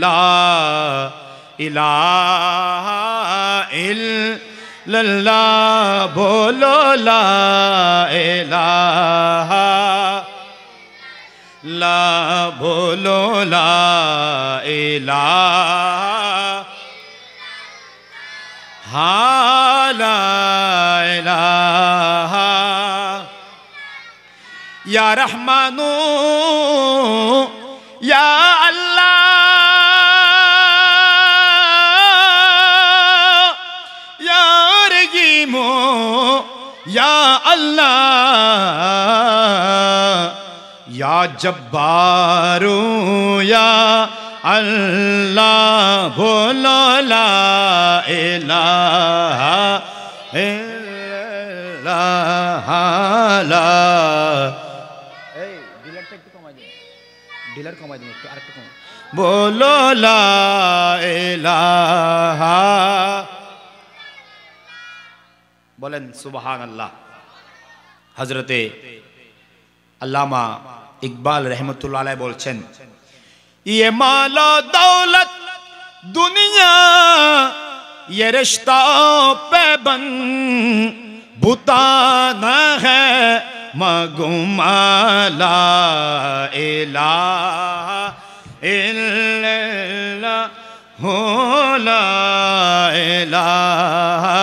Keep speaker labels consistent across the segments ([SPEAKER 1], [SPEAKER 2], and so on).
[SPEAKER 1] লা ইলাহা ইল্লাল্লাহ বলো লা ইলাহা লা বলো লা ইলাহা লা ইলাহা ইয়া রহমানু ইয়া আল্লাহ ইয়া রহিমু ইয়া আল্লাহ ইয়া জব্বারু ইয়া আল্লাহ বলো লা ইলাহা ইল্লাল্লাহ এই ডিলারটা একটু কমাই দিন, ডিলার কমাই দিন একটু, আরেকটু কমাই বলো লা ইলাহা বলেন সুবহানাল্লাহ। হযরতে আল্লামা ইকবাল रहमतुल्लाह अलैह বলছেন ये माल दौलत दुनिया ये रिश्ता पैबंद बुताना है मगुमाला इलाहा इल्लल्लाह ला इलाहा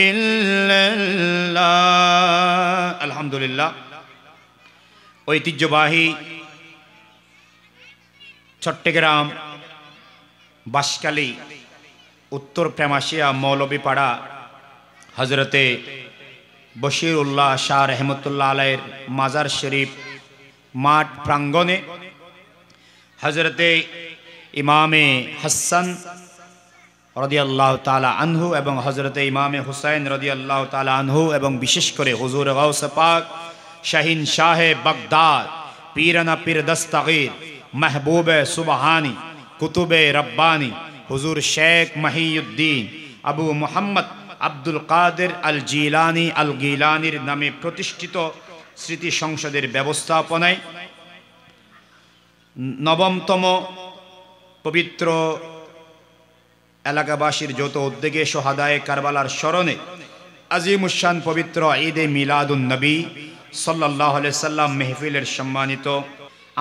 [SPEAKER 1] इल्लल्लाह। अल्हम्दुलिल्लाह। ঐতিহ্যবাহী চট্টগ্রাম বাঁশখালী উত্তর প্রেমাশিয়া মৌলভীপাড়া হজরতে বশিরুল্লাহ শাহ रहमतुल्लाह अलैह মাজার শরীফ মাঠ প্রাঙ্গণে হজরতে ইমামে হাসান রাদিয়াল্লাহু তাআলা আনহু এবং হজরতে ইমামে হুসাইন রাদিয়াল্লাহু তাআলা আনহু এবং বিশেষ করে হুজুর গাউস পাক শাহিন শাহে বাগদাদ পীরানা পীর দস্তগীর महबूब सुबहानी कुतुबे रब्बानी हुजूर शेख महिउद्दीन अबू मोहम्मद আব্দুল কাদের আল জিলানি আল গিলানির নামে প্রতিষ্ঠিত স্মৃতি সংসদের ব্যবস্থাপনায় নবমতম পবিত্র এলাকাবাসীর যৌথ উদ্যোগে শহাদায়ে কারবালার স্মরণে আজিমুশান পবিত্র ঈদে মিলাদুন নবী সাল্লাল্লাহু আলাইহি সাল্লাম মেহফিলের সম্মানিত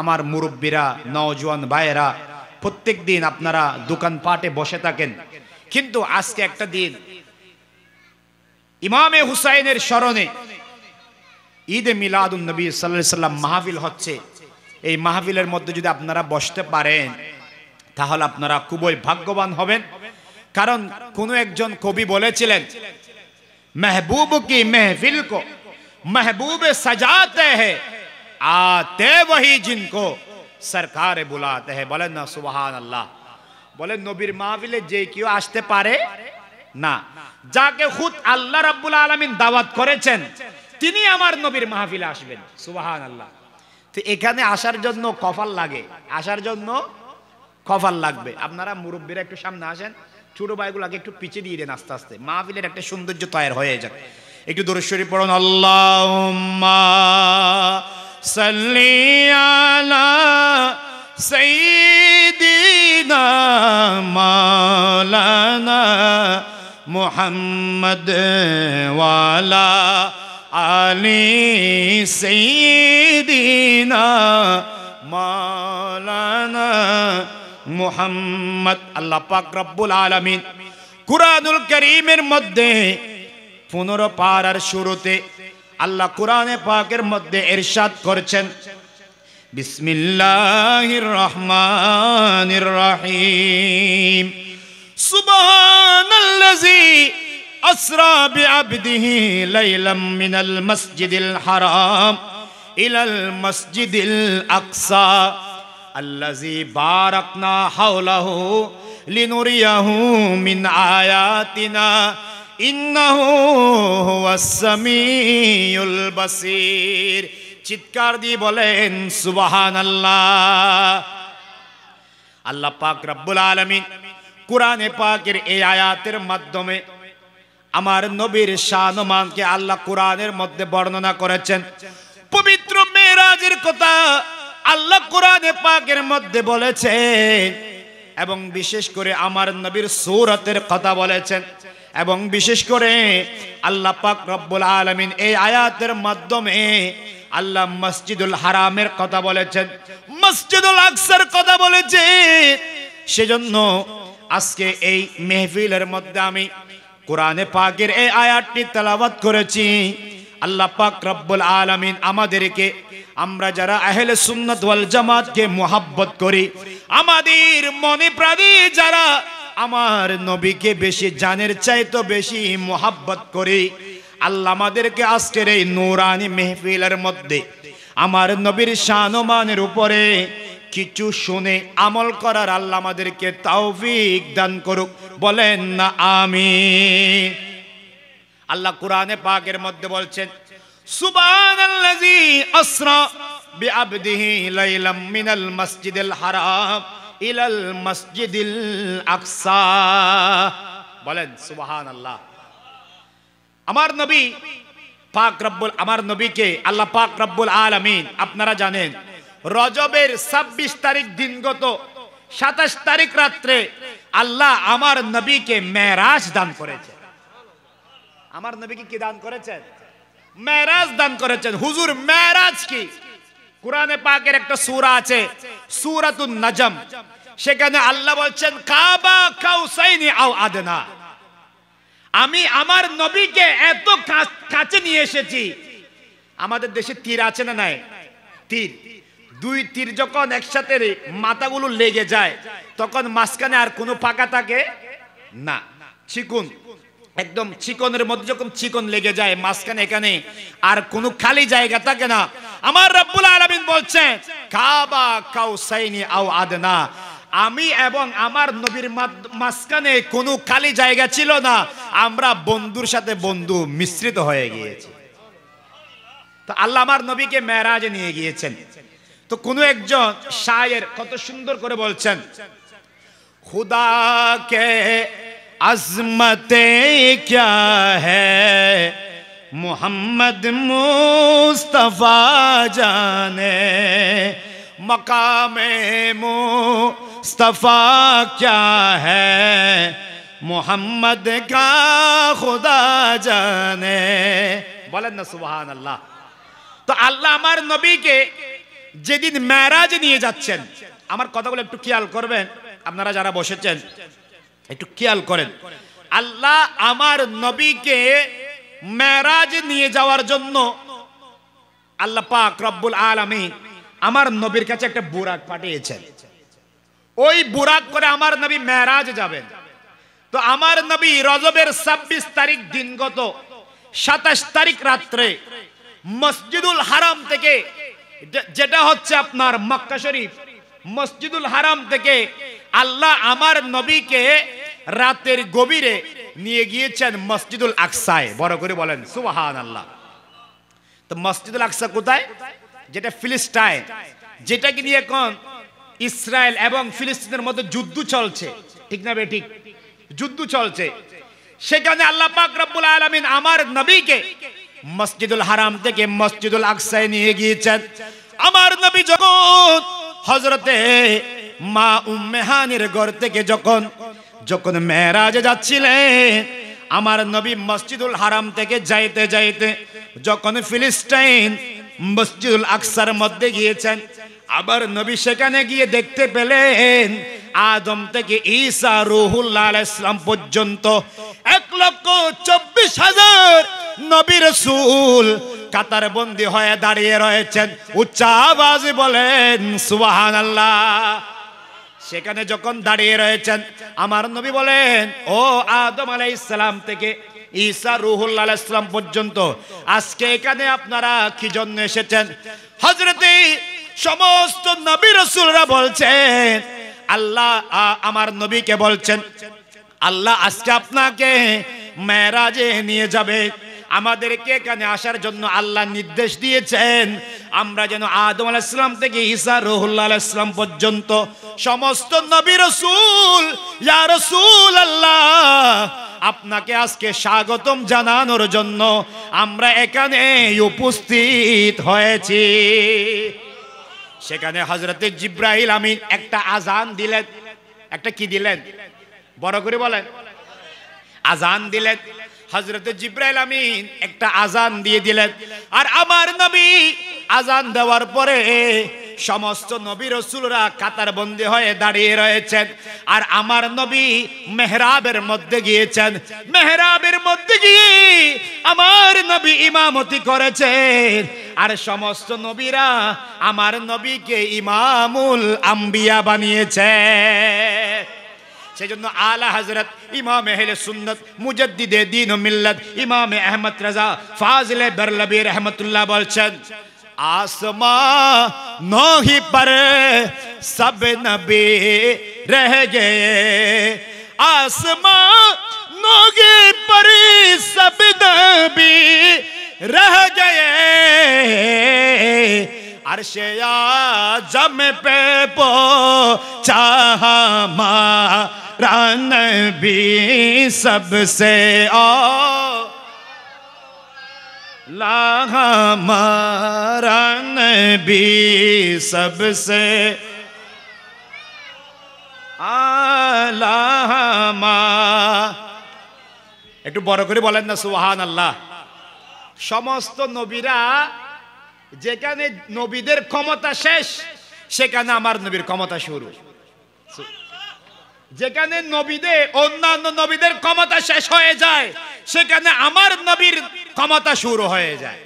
[SPEAKER 1] আমার মুরব্বীরা নওজোয়ান ভাইয়েরা, প্রত্যেক দিন আপনারা দোকানপাটে বসে থাকেন, কিন্তু আজকে একটা দিন ইমামে হুসাইনের স্মরণে ঈদে মিলাদুন নবী সাল্লাল্লাহু আলাইহি সাল্লাম মাহফিল হচ্ছে। এই মাহফিলের মধ্যে যদি আপনারা বসতে পারেন তাহলে আপনারা খুবই ভাগ্যবান হবেন। কারণ কোন একজন কবি বলেছিলেন, महबूब की महफिल को महबूब सजाते हैं आते वही जिनको सरकार बुलाते हैं। বলেন না সুবহানাল্লাহ। বলেন নবীর মাহফিলে যে কেউ আসতে পারে না, যাকে খুদ আল্লাহ রাব্বুল আলামিন দাওয়াত করেছেন তিনি আমার নবীর মাহফিলে আসবেন। সুবহানাল্লাহ। তো এখানে আসার জন্য কফাল লাগে, আসার জন্য কফাল লাগবে। আপনারা মুরব্বীরা একটু সামনে আসেন, ছোট ভাইগুলোকে একটু পিছিয়ে দিয়ে দেন আস্তে আস্তে, মাহফিলের একটা সৌন্দর্য তৈরি হয়ে যাক। একটু দরুদ শরীফ পড়ুন। আল্লাহুম্মা সাল্লি আলা সাইয়্যিদিনা মাওলানা মুহাম্মদ ওয়া আলা আলি সাইয়্যিদিনা মাওলানা মুহাম্মদ। আল্লাহ পাক রব্বুল আলামিন কুরআনুল কারীমের মধ্যে 15 পারার শুরুতে আল্লাহ কুরআনে পাকের মধ্যে ইরশাদ করেছেন, বিসমিল্লাহির রহমানির রহিম, সুবহানাল্লাযী আসরা বিআবদিহি লাইলাম মিনাল মাসজিদিল হারাম ইলাল মাসজিদিল আকসা আল্লাযী বারাকনা হাওলাহু লিনুরিয়াহু মিন আয়াতিনা ইন্নাহু হুয়াস সামিউল বাসীর। চিৎকার দিয়ে বলেন সুবহানাল্লাহ। আল্লাহ পাক রব্বুল আলামিন কুরআনে পাকের এই আয়াতের মাধ্যমে আমার নবীর শান ও মানকে আল্লাহ কুরআনের মধ্যে বর্ণনা করেছেন। পবিত্র মেরাজের কথা আল্লাহ কুরআনে পাকের মধ্যে বলেছেন, এবং বিশেষ করে আমার নবীর সূরতের কথা বলেছেন এবং বিশেষ করে আল্লাহ পাক রব্বুল আলামিন এই আয়াতের মাধ্যমে আল্লাহ মসজিদুল হারামের কথা বলেছেন, মসজিদুল আকসার কথা বলেছেন। সেজন্য আজকে এই মেহফিলের মধ্যে আমি কোরআনে পাকের এই আয়াতটি তেলাওয়াত করেছি। আল্লাহ পাক রব্বুল আলামিন আমাদেরকে, আমরা যারা আহলে সুন্নাত ওয়াল জামাতকে মুহাব্বত করি, আমাদের মনে প্রাণে যারা আমার নবীকে বেশি জানের চাইতে বেশি মুহাব্বত করি, আল্লাহ আমাদেরকে আজকের এই নূরানি মেহফিলের মধ্যে আমার নবীর শান ও মানের উপরে কিছু শুনে আমল করার আল্লাহ আমাদেরকে তৌফিক দান করুক, বলেন না আমিন। আল্লাহ কোরআনে পাকের মধ্যে বলছেন, সুবহানাল্লাযী আসরা বিআবদিহি লাইলাম মিনাল মাসজিদিল হারাম ইলাল মাসজিদিল আকসা। বলেন সুবহানাল্লাহ। আমার নবী পাক রব্বুল, আমার নবীকে আল্লাহ পাক রব্বুল আলামিন, আপনারা জানেন রজবের 26 তারিখ দিনগত 27 তারিখ রাত্রে আল্লাহ আমার নবীকে মেরাজ দান করেছেন। আমার নবীকে কি দান করেছেন? মেরাজ দান করেছেন। হুজুর মেরাজ কি? কোরআনে পাকের একটা সূরা আছে, সূরাতুন নাজম, সেখানে আল্লাহ বলছেন কাবা কাউসাইনি আও আদনা। আমি আমার নবীকে এত কাছে নিয়ে এসেছি। আমাদের দেশে তীর আছে না নাই? তীর, দুই তীর যখন একসাথে মাথাগুলো লেগে যায় তখন মাঝখানে আর কোনো ফাঁকা থাকে না, চিকন, একদম চিকনের মধ্যে যখন চিকন লেগে যায় মাঝখানে এখানে আর কোনো খালি জায়গা থাকে না। আমার রব্বুল আলামিন বলছেন কাবা কাউসাইনি আও আদনা, আমি এবং আমার নবীর মাঝখানে কোনো খালি জায়গা ছিল না, আমরা বন্ধুর সাথে বন্ধু মিশ্রিত হয়ে গিয়েছি। তো আল্লাহ আমার নবীকে মেরাজে নিয়ে গিয়েছেন। তো কোনো একজন শায়ের কত সুন্দর করে বলছেন, খুদা কে আজমতে ক্যা হ্যায় মোহাম্মদ মুস্তাফা জানে, মকামে মুস্তাফা ক্যা হ্যায় মোহাম্মদ কা খুদা জানে। বলেন না সুবহানাল্লাহ। তো আল্লাহ আমার নবীকে যেদিন মেরাজে নিয়ে যাচ্ছেন, আমার কথাগুলো একটু খেয়াল করবেন, আপনারা যারা বসেছেন একটু খেয়াল করেন। আল্লাহ আমার নবীকে মেরাজে নিয়ে যাওয়ার জন্য আল্লাহ পাক রব্বুল আলামিন আমার নবীর কাছে একটা বুরাক পাঠিয়েছেন। ওই বুরাক করে আমার নবী মেরাজে যাবেন। তো আমার নবী রজবের 26 তারিখ দিনগত 27 তারিখ রাত্রে মসজিদুল হারাম থেকে, যেটা হচ্ছে আপনার মক্কা শরীফ, মসজিদুল হারাম থেকে আল্লাহ আমার নবীকে রাতের গভীরে নিয়ে গিয়েছেন মসজিদুল আকসায়। বড় করে বলেন সুবহানাল্লাহ। তো মসজিদুল আকসা কোথায়? যেটা ফিলিস্তিন, যেটাকে নিয়ে এখন ইসরায়েল এবং ফিলিস্তিনের মধ্যে যুদ্ধ চলছে, ঠিক না বে ঠিক? যুদ্ধ চলছে। সেখানে আল্লাহ পাক রব্বুল আলামিন আমার নবীকে মসজিদুল হারাম থেকে মসজিদুল আকসায় নিয়ে গিয়েছেন। আমার নবী যখন হযরতে মা উম্মে হানির ঘর থেকে যখন মেরাজে যাচ্ছিলেন, আমার নবী মসজিদুল হারাম থেকে যাইতে যাইতে যখন ফিলিস্তিন মসজিদুল আকসার মধ্যে গিয়েছেন, আবার নবী সেখানে গিয়ে দেখতে পেলেন আদম থেকে ঈসা রূহুল্লাহ আলাইহিস সালাম পর্যন্ত 1,24,000 নবী রাসূল কাতার বন্দী হয়ে দাঁড়িয়ে রয়েছেন। উচ্চ আওয়াজে বলেন সুবহানাল্লাহ। সেখানে যখন দাঁড়িয়ে রয়েছেন, আমার নবী বলেন, ও আদম আলাইহিস সালাম থেকে ঈসা রূহুল্লাহ আলাইহিস সালাম পর্যন্ত আজকে এখানে আপনারা কি জন্য এসেছেন? হযরতে সমস্ত নবী রাসূলরা বলছেন, আল্লাহ আমার নবীকে বলছেন, আল্লাহ আজকে আপনাকে মেরাজে নিয়ে যাবে। আমাদেরকে এখানে আসার জন্য আল্লাহ নির্দেশ দিয়েছেন, আমরা যেন আদম আলাইহিস সালাম থেকে ঈসা রূহুল্লাহ আলাইহিস সালাম পর্যন্ত সমস্ত নবী রাসূল, ইয়া রাসূলুল্লাহ, আপনাকে আজকে স্বাগতম জানানোর জন্য আমরা এখানে উপস্থিত হয়েছি। সেখানে হযরতে জিবরাইল আমিন একটা আযান দিলেন, একটা কি দিলেন? বড় করে বলেন। আজান দিলেন। হযরত জিবরাইল আমিন একটা আজান দিয়ে দিলেন। আর আমার নবী আজান দেওয়ার পরে সমস্ত নবী রাসূলরা কাতারবন্দী হয়ে দাঁড়িয়ে রয়েছেন। আর আমার নবী মেহরাবের মধ্যে গিয়েছেন। মেহরাবের মধ্যে গিয়ে আমার নবী ইমামতি করেছেন। আর সমস্ত নবীরা আমার নবীকে ইমামুল আম্বিয়া বানিয়েছে। সেজন্য আলা হযরত ইমাম আহলে সুন্নাত মুজাদ্দিদে দ্বীন ও মিল্লাত ইমাম আহমদ রাজা ফাজিলে বেরলভী रहमतुल्लाह বলছেন, आसमां ही पर सब नबी रह गए, आसमां ही पर सब नबी रह गए, अर्शे आज़म पे पहुंचा हमारा नबी सबसे हमारा नबी सबसे आला। একটু বড় করে বলেন না সুবহানাল্লাহ। সমস্ত নবীরা যেখানে নবীদের ক্ষমতা শেষ সেখানে আমার নবীর ক্ষমতা শুরু। যেখানে নবীদের অন্যান্য নবীদের ক্ষমতা শেষ হয়ে যায় সেখানে আমার নবীর ক্ষমতা শুরু হয়ে যায়।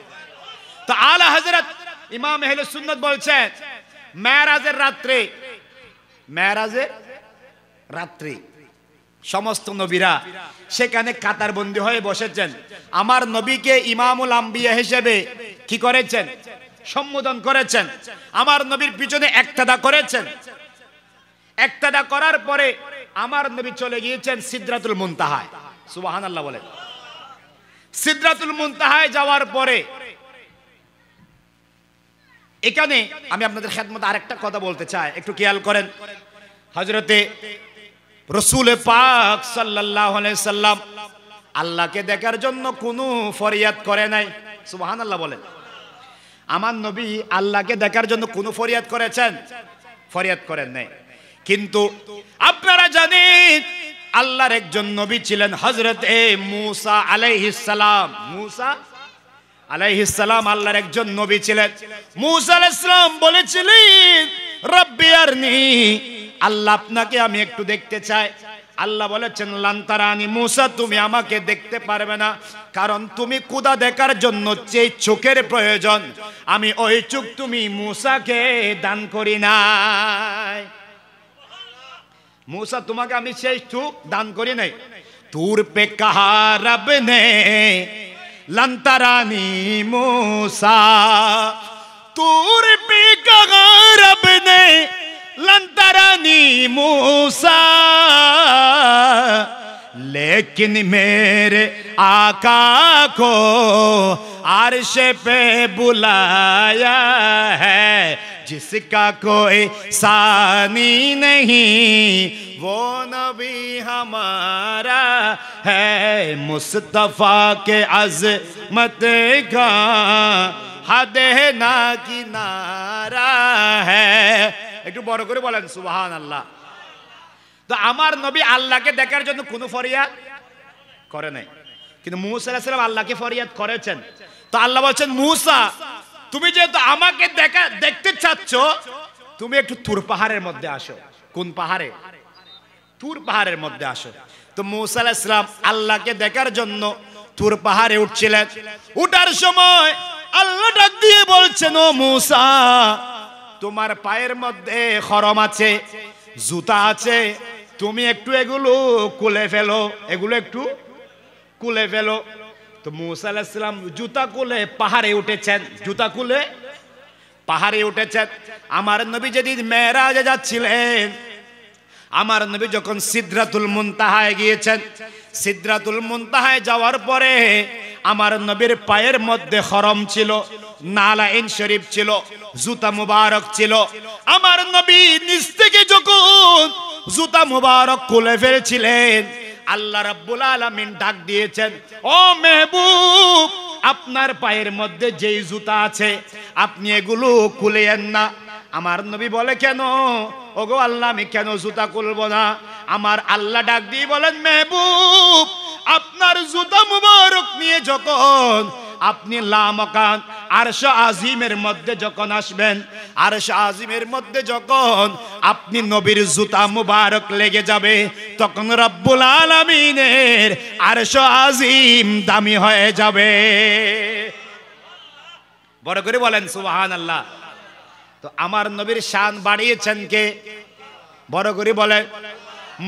[SPEAKER 1] তো আলা হযরত ইমাম আহলে সুন্নাত বলছেন, মেরাজের রাত্রে সমস্ত নবীরা সেখানে কাতারবন্দী হয়ে বসেছেন। আমার নবীকে ইমামুল আম্বিয়া হিসেবে কি করেছেন? সম্বোধন করেছেন। আমার নবীর পিছনে ইক্তেদা করেছেন। ইক্তেদা করার পরে আমার নবী চলে গিয়েছেন সিদরাতুল মুনতাহায়। সুবহানাল্লাহ বলেন। সিদরাতুল মুনতাহায় যাওয়ার পরে এখানে আমি আপনাদের খেদমতে আরেকটা কথা বলতে চাই, একটু খেয়াল করেন। হযরতে রাসূল পাক সাল্লাল্লাহু আলাইহি সাল্লাম আল্লাহকে দেখার জন্য কোনো ফরিয়াদ করে নাই। সুবহানাল্লাহ বলেন। আমার নবী আল্লাহকে দেখার জন্য কোনো ফরিয়াদ করেছেন? ফরিয়াদ করেন নাই। কিন্তু আপনারা জানেন আল্লাহর একজন নবী ছিলেন হযরতে মূসা আলাইহিস সালাম। মূসা আলাইহিস সালাম আল্লাহর একজন নবী ছিলেন। মূসা আলাইহিস সালাম বলেছিলেন, রব্বি আরনি, আল্লাহ আপনাকে আমি একটু দেখতে চাই। আল্লাহ বলেছেন, লান তারানি, মূসা তুমি আমাকে দেখতে পারবে না, কারণ তুমি খোদা দেখার জন্য যে চোখের প্রয়োজন আমি ওই চোখ তুমি মূসাকে দান করি নাই। मूसा तुम्हारे আমি সেই চোখ দান করি নাই। तूर पे कहा रब ने लन तरानी मूसा, तूर पे कहा रब ने लन तरानी मूसा, लेकिन मेरे आका को अर्श पे बुलाया है, जिसका कोई सानी नहीं वो नबी हमारा है, मुस्तफा के अज़मत का हद ना किनारा है। একটু বড় করে বলেন সুবহানাল্লাহ। তো আমার নবী আল্লাহকে দেখার জন্য কোনো ফরিয়াদ করে নাই, কিন্তু মূসা আলাইহিস সালাম আল্লাহকে ফরিয়াদ করেছেন। তো আল্লাহ বলেন, মূসা তুমি যেহেতু আমাকে দেখতে চাচ্ছ তুমি একটু তুর পাহাড়ের মধ্যে আসো। কোন পাহাড়ে? তুর পাহাড়ের মধ্যে আসো। তো মূসা আলাইহিস সালাম আল্লাহকে দেখার জন্য তুর পাহাড়ে উঠছিলেন। উঠার সময় আল্লাহ ডাক দিয়ে বলছেন, ও মূসা তোমার পায়ের মধ্যে খরম আছে, জুতা আছে, তুমি একটু এগুলো খুলে ফেলো, এগুলো একটু খুলে ফেলো। তো মূসা আলাইহিস সালাম জুতা খুলে পাহাড়ে উঠেছেন। জুতা খুলে পাহাড়ে উঠেছেন। আমার নবী যেদিন মেরাজে যাচ্ছিলেন, আমার নবী যখন সিদরাতুল মুনতাহায় গিয়েছেন, সিদরাতুল মুনতাহায় যাওয়ার পরে আমার নবীর পায়ের মধ্যে খরম ছিল, নালাইন শরীফ ছিল, জুতা মুবারক ছিল। আমার নবী নিচ থেকে যখন জুতা মুবারক খুলে ফেলছিলেন, আল্লাহ রাব্বুল আলামিন ডাক দিয়েছেন, ও মেহবুব আপনার পায়ের মধ্যে যেই জুতা আছে আপনি এগুলো খুলেন না। আমার নবী বলে, কেন? ও ওগো আল্লাহ আমি কেন জুতা খুলবো না? আমার আল্লাহ ডাক দিয়ে বলেন, মেহবুব আপনার জুতা মুবারক নিয়ে যখন আপনি লামাকান আরশ আজিমের মধ্যে যখন আসবেন, আরশ আজিমের মধ্যে যখন আপনি নবীর জুতা মুবারক লেগে যাবে, তখন রব্বুল আলামিনের আরশ আজিম দামি হয়ে যাবে। বড় করে বলেন সুবহানাল্লাহ। তো আমার নবীর শান বাড়িয়েছেন কে? বড় করে বলেন।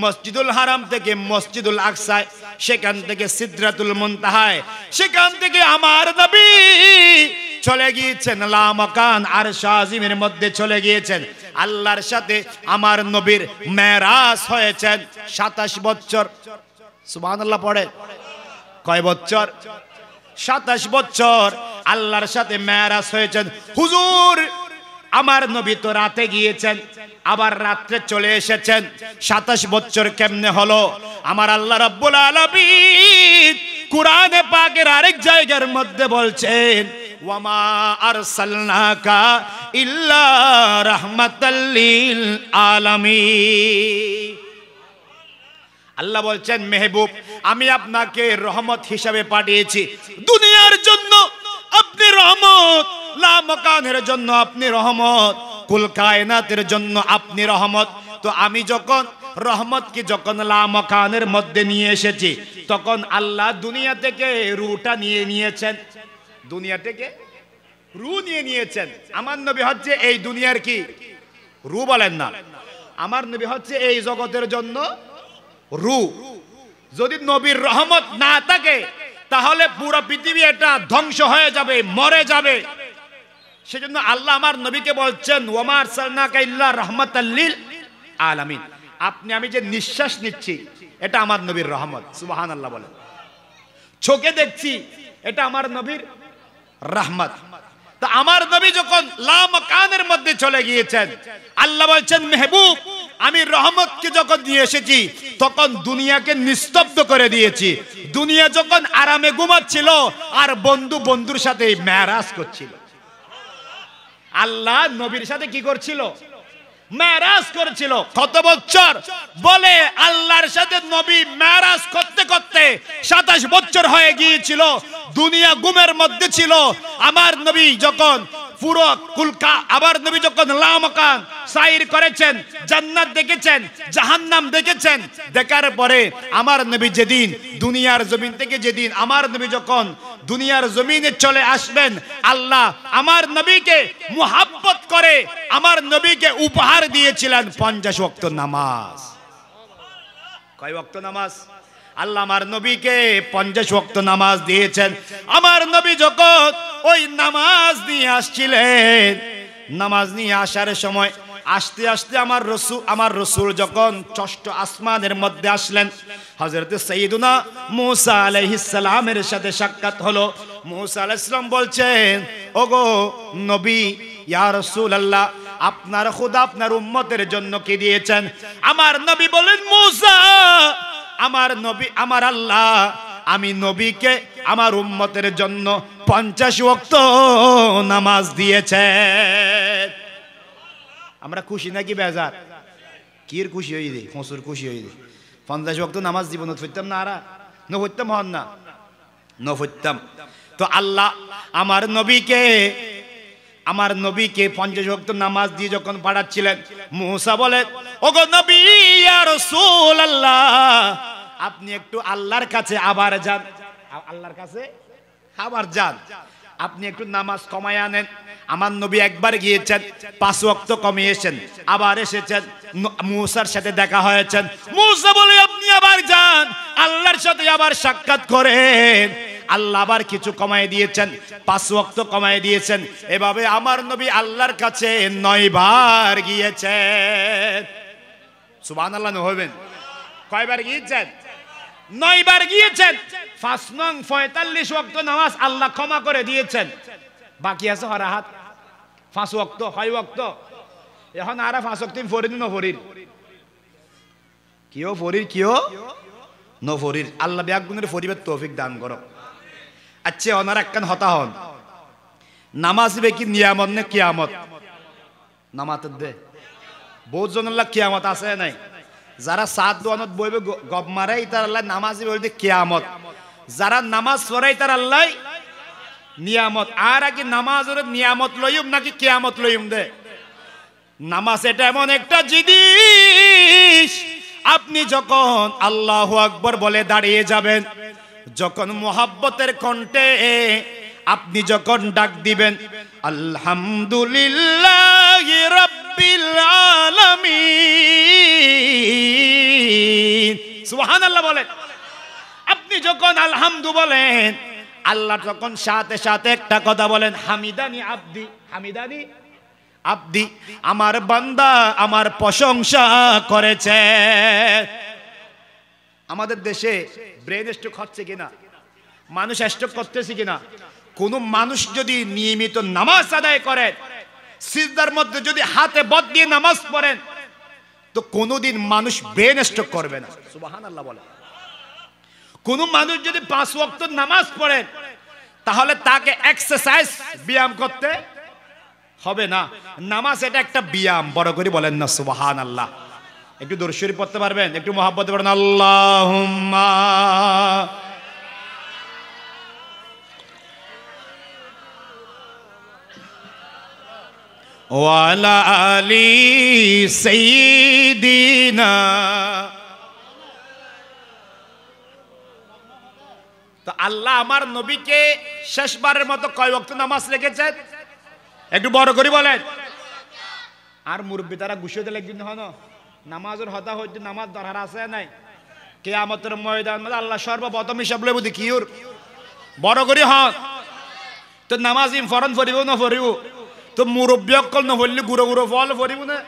[SPEAKER 1] মসজিদুল হারাম থেকে মসজিদুল আকসায়, সেখান থেকে সিদরাতুল মুনতাহায়, সেখান থেকে আমার নবী চলে গিয়েছেন লামাকান আরশ আজিমের মধ্যে চলে গিয়েছেন। আল্লাহর সাথে আমার নবীর মেরাজ হয়েছেন 27 বছর। সুবহানাল্লাহ পড়ে। কয় বছর? 27 বছর আল্লাহর সাথে মেরাজ হয়েছেন। হুজুর আমার নবী তো রাতে গিয়েছেন, আবার রাত্রে চলে এসেছেন, 27 বছর কেমনে হলো? আমার আল্লাহ রাব্বুল আলামিন কুরআনে পাকের আরেক জায়গার মধ্যে বলছেন, ওয়ামা আরসালনাকা ইল্লা রাহমাতাল লিল আলামিন। আল্লাহ বলছেন, মেহবুব আমি আপনাকে রহমত হিসাবে পাঠিয়েছি। দুনিয়ার জন্য আপনি রহমত, লামাকানের জন্য আপনি রহমত, কুল কায়নাতের জন্য আপনি রহমত। তো আমি যখন রহমতকে যখন লামাকানের মধ্যে নিয়ে এসেছি, তখন আল্লাহ দুনিয়া থেকে রূহটা নিয়ে নিয়েছেন। দুনিয়া থেকে রূহ নিয়ে নিয়েছেন। আমার নবী হচ্ছে এই দুনিয়ার কি রূহ? বলেন না। আমার নবী হচ্ছে এই জগতের জন্য রূহ। যদি নবীর রহমত না থাকে তাহলে পুরো পৃথিবী এটা ধ্বংস হয়ে যাবে, মরে যাবে। সেজন্য আল্লাহ আমার নবীকে বলছেন, ওয়ামা আরসালনাকা ইল্লা রাহমাতাল লিল আলামিন। আপনি আমি যে নিঃশ্বাস নিচ্ছি এটা আমার নবীর রহমত। সুবহানাল্লাহ বলেন। চোখে দেখছি এটা আমার নবীর রহমত। তো আমার নবী যখন লামাকানের মধ্যে চলে গিয়েছেন, আল্লাহ বলছেন, মেহবুব আমি রহমতকে যখন নিয়ে এসেছি তখন দুনিয়াকে নিস্তব্ধ করে দিয়েছি। দুনিয়া যখন আরামে ঘুমাচ্ছিল আর বন্ধু বন্ধুর সাথে মেরাজ করছিল। আল্লাহ নবীর সাথে কি করছিল? মেরাজ করেছিল। কত বছর? বলে আল্লাহর সাথে নবী মেরাজ করতে করতে 27 বছর হয়ে গিয়েছিল। দুনিয়া ঘুমের মধ্যে ছিল। আমার নবী যখন পুরো কুলকা, আবার নবী যখন লামাকান সাইর করেছেন, জান্নাত দেখেছেন, জাহান্নাম দেখেছেন, দেখার পরে আমার নবী যেদিন দুনিয়ার জমিন থেকে, যেদিন আমার নবী যখন দুনিয়ার জমিনে চলে আসবেন, আল্লাহ আমার নবীকে মুহাব্বত করে আমার নবীকে উপহার দিয়েছিলেন 50 ওয়াক্ত নামাজ। কয় ওয়াক্ত নামাজ? আল্লাহ আমার নবীকে 50 ওয়াক্ত নামাজ দিয়েছেন। আমার নবী যখন ওই নামাজ নিয়ে আসছিলেন, নামাজ নিয়ে আসার সময় আস্তে আস্তে আমার রসুল যখন 6ষ্ঠ আসমানের মধ্যে আসলেন, হযরত সাইয়্যিদুনা মূসা আলাইহিস সালামের সাথে সাক্ষাৎ হলো। মূসা আলাইহিস সালাম বলছেন, ওগো নবী, ইয়া রাসূলুল্লাহ আপনার খোদা আপনার উম্মতের জন্য কি দিয়েছেন? আমার নবী বলেন, মূসা আমার নবী, আমার আল্লাহ আমি নবীকে আমার উম্মতের জন্য 50 ওয়াক্ত নামাজ দিয়েছে। আমরা খুশি নাকি বেজার? কির খুশি হই দে, হসুর খুশি হই দে। 50 ওয়াক্ত নামাজ জীবন পড়তাম না, আরা ন পড়তাম হন না, ন পড়তাম। তো আল্লাহ আমার নবীকে 50 ওয়াক্ত নামাজ দিয়ে যখন পাঠাচ্ছিলেন, মূসা বলে, ওগো নবী ইয়া রাসূলুল্লাহ আপনি একটু আল্লাহর কাছে আবার যান, আল্লাহর কাছে আবার যান, আপনি একটু নামাজ কমায় আনেন। আমার নবী একবার গিয়েছেন, 5 ওয়াক্ত কমিয়েছেন, আবার এসেছেন, মূসার সাথে দেখা হয়েছেন। মূসা বলে, আপনি আবার যান, আল্লাহর সাথে আবার সাক্ষাৎ করেন। আল্লাহ আবার কিছু কমায় দিয়েছেন, 5 ওয়াক্ত কমায় দিয়েছেন। এভাবে আমার নবী আল্লাহর কাছে 9 বার গিয়েছেন। সুবহানাল্লাহ হবেন। কয়বার গিয়েছেন? 9 বার গিয়েছেন। 5 নং 45 ওয়াক্ত নামাজ আল্লাহ ক্ষমা করে দিয়েছেন। বাকি আছে হরাহাত 5 ওয়াক্ত, 6 ওয়াক্ত। এখন আর 5 ওয়াক্ত ফরিদ ন ফরির, কিও ফরির কিও ন ফরির। আল্লাহ ব্যাগুনের ফরিবের তৌফিক দান করো। আচ্ছা ওনার একখান হতা হন, নামাজ বে কি নিয়ামত না কিয়ামত? নামাজ দে বহুত জন আল্লাহ কিয়ামত আছে নাই, যারা সাত দোয়ানত বইবে গব মারাই তার আল্লাহ নামাজি বলতে কিয়ামত, যারা নামাজ পড়াই তার আল্লাহ নিয়ামত। আর কি নামাজের নিয়ামত লইম নাকি কিয়ামত লইম দে? নামাজ এটা এমন একটা জিনিস, আপনি যখন আল্লাহু আকবার বলে দাঁড়িয়ে যাবেন, যখন মোহাব্বতের কণ্ঠে আপনি যখন ডাক দিবেন আলহামদুলিল্লাহি রাব্বিল আলামিন, সুবহানাল্লাহ বলেন, আপনি যখন আলহামদু বলেন, আল্লাহ তখন সাথে সাথে একটা কথা বলেন, হামিদানি আব্দি, হামিদানি আব্দি, আমার বান্দা আমার প্রশংসা করেছে। আমাদের দেশে ব্রেন স্ট্রোক হচ্ছে কিনা, মানুষ স্ট্রোক করতেছে কিনা? কোন মানুষ যদি নিয়মিত নামাজ আদায় করেন, সিজদার মধ্যে যদি হাতে বদ দিয়ে নামাজ পড়েন, তো কোনোদিন মানুষ ব্রেন স্ট্রোক করবে না। সুবহানাল্লাহ বলেন। কোন মানুষ যদি 5 ওয়াক্ত নামাজ পড়েন, তাহলে তাকে এক্সারসাইজ ব্যায়াম করতে হবে না। নামাজ এটা একটা ব্যায়াম, বড় করে বলেন না সুবহানাল্লাহ। একটু দরুদ শরীফ পড়তে পারবেন? একটু মহব্বতে পড়েন আল্লাহুম্মা ওয়া আলা আলি সাইয়্যিদিনা। তো আল্লাহ আমার নবীকে শেষবারের মতো কয় ওয়াক্ত নামাজ রেখেছেন? একটু বড় করে বলেন। আর মুরব্বী তারা গুছিয়ে দিলে একদিন হন নামাজের হতা হইতে নামাজ দরকার আছে নাই? কিয়ামতের ময়দান আল্লাহ সর্বপ্রথম হিসাব লইব দি কিউর বড় করে হন। তো নামাজ ফরন ফরিব না ফরিব? তো মুরব্বী অকল নফরলি গুঁড়ো গুঁড়ো ফল ফরিব না?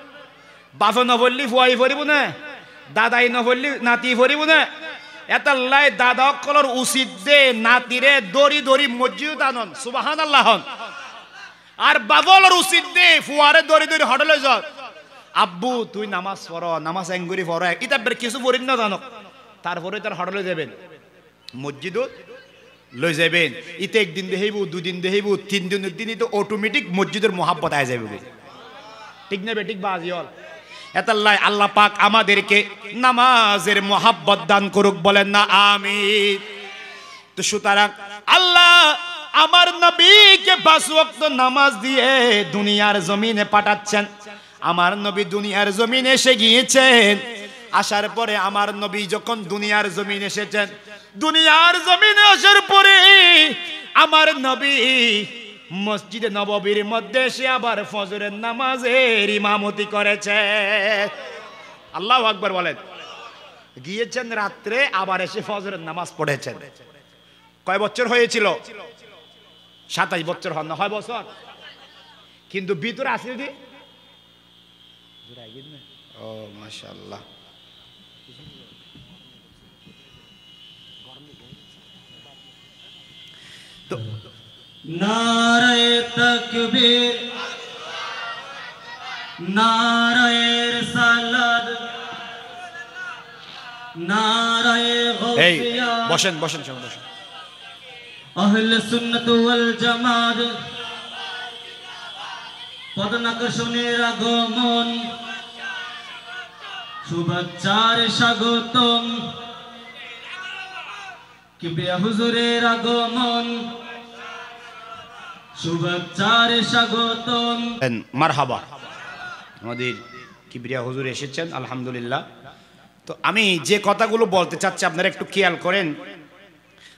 [SPEAKER 1] বাফে নফরলি ফুয়াই ফরিব না? দাদাই নফরলি নাতি ফরিব না? এটা লাই দাদা অকলর উচিত দে নাতিরে দড়ি দড়ি মসজিদ আনন, সুবহানাল্লাহ হন। আর বাবলর উচিত দে ফুয়ারে দড়ি দড়ি হটলে যাও, আব্বু তুই নামাজ পড়, নামাজ এঙ্গুরি পড়, এটা বের কিছু পড়িন না জানো, তারপরে তার হটলে যাবেন মসজিদ লই যাবেন। ইতে একদিন দেখাইব, দুদিন দেখাইব, 3 দিনের দিনই তো অটোমেটিক মসজিদের মোহাব্বত আয় যাবে। ঠিক না বেঠিক বাজি হল? এতাল্লাই আল্লাহ পাক আমাদেরকে নামাজের মোহাব্বত দান করুক, বলেন না আমিন। তো সুতরাং আল্লাহ আমার নবীকে 5 ওয়াক্ত নামাজ দিয়ে দুনিয়ার জমিনে পাঠাচ্ছেন। আমার নবী দুনিয়ার জমিনে এসে গিয়েছেন। আসার পরে আমার নবী যখন দুনিয়ার জমিনে এসেছেন, দুনিয়ার জমিনে আসার পরে আমার নবী মসজিদে নববীর মধ্যে এসে আবার ফজরের নামাজের ইমামতি করেছে। আল্লাহু আকবার বলেন। গিয়েছেন রাত্রে, আবার এসে ফজরের নামাজ পড়েছেন। কয় বছর হয়েছিল? 27 বছর হন না, 6 বছর। কিন্তু ভিতরে আসলে দি ও মাশাআল্লাহ। তো
[SPEAKER 2] নারে তাকবীর, নারে রিসালাত, নারে গাউসিয়া।
[SPEAKER 1] বসেন বসেন সবাই বসেন।
[SPEAKER 2] আহলে সুন্নাত ওয়াল জামাত পদনাকশনের আগমন, শুভেচ্ছার স্বাগতম, কিবরিয়া হুজুরের আগমন, শুভেচ্ছার স্বাগতম।
[SPEAKER 1] মারহাবা, আমাদের কিবরিয়া হুজুর এসেছেন আলহামদুলিল্লাহ। তো আমি যে কথাগুলো বলতে চাচ্ছি আপনারা একটু খেয়াল করেন।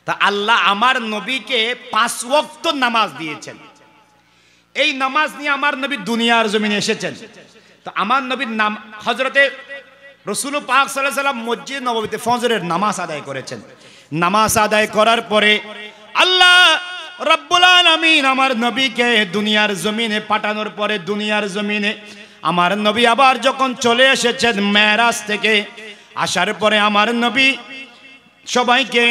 [SPEAKER 1] তা আল্লাহ আমার নবীকে 5 ওয়াক্ত নামাজ দিয়েছেন। এই নামাজ নিয়ে আমার নবী দুনিয়ার জমিনে এসেছেন। তো আমার নবীর নাম হযরতে রাসূল পাক সাল্লাল্লাহু আলাইহি ওয়াসাল্লাম মসজিদ নববীতে ফজরের নামাজ আদায় করেছেন। নামাজ আদায় করার পরে আল্লাহ রব্বুল আলামিন আমার নবীকে দুনিয়ার জমিনে পাঠানোর পরে দুনিয়ার জমিনে আমার নবী আবার যখন চলে এসেছেন মেরাজ থেকে, আসার পরে আমার নবী সবাইকে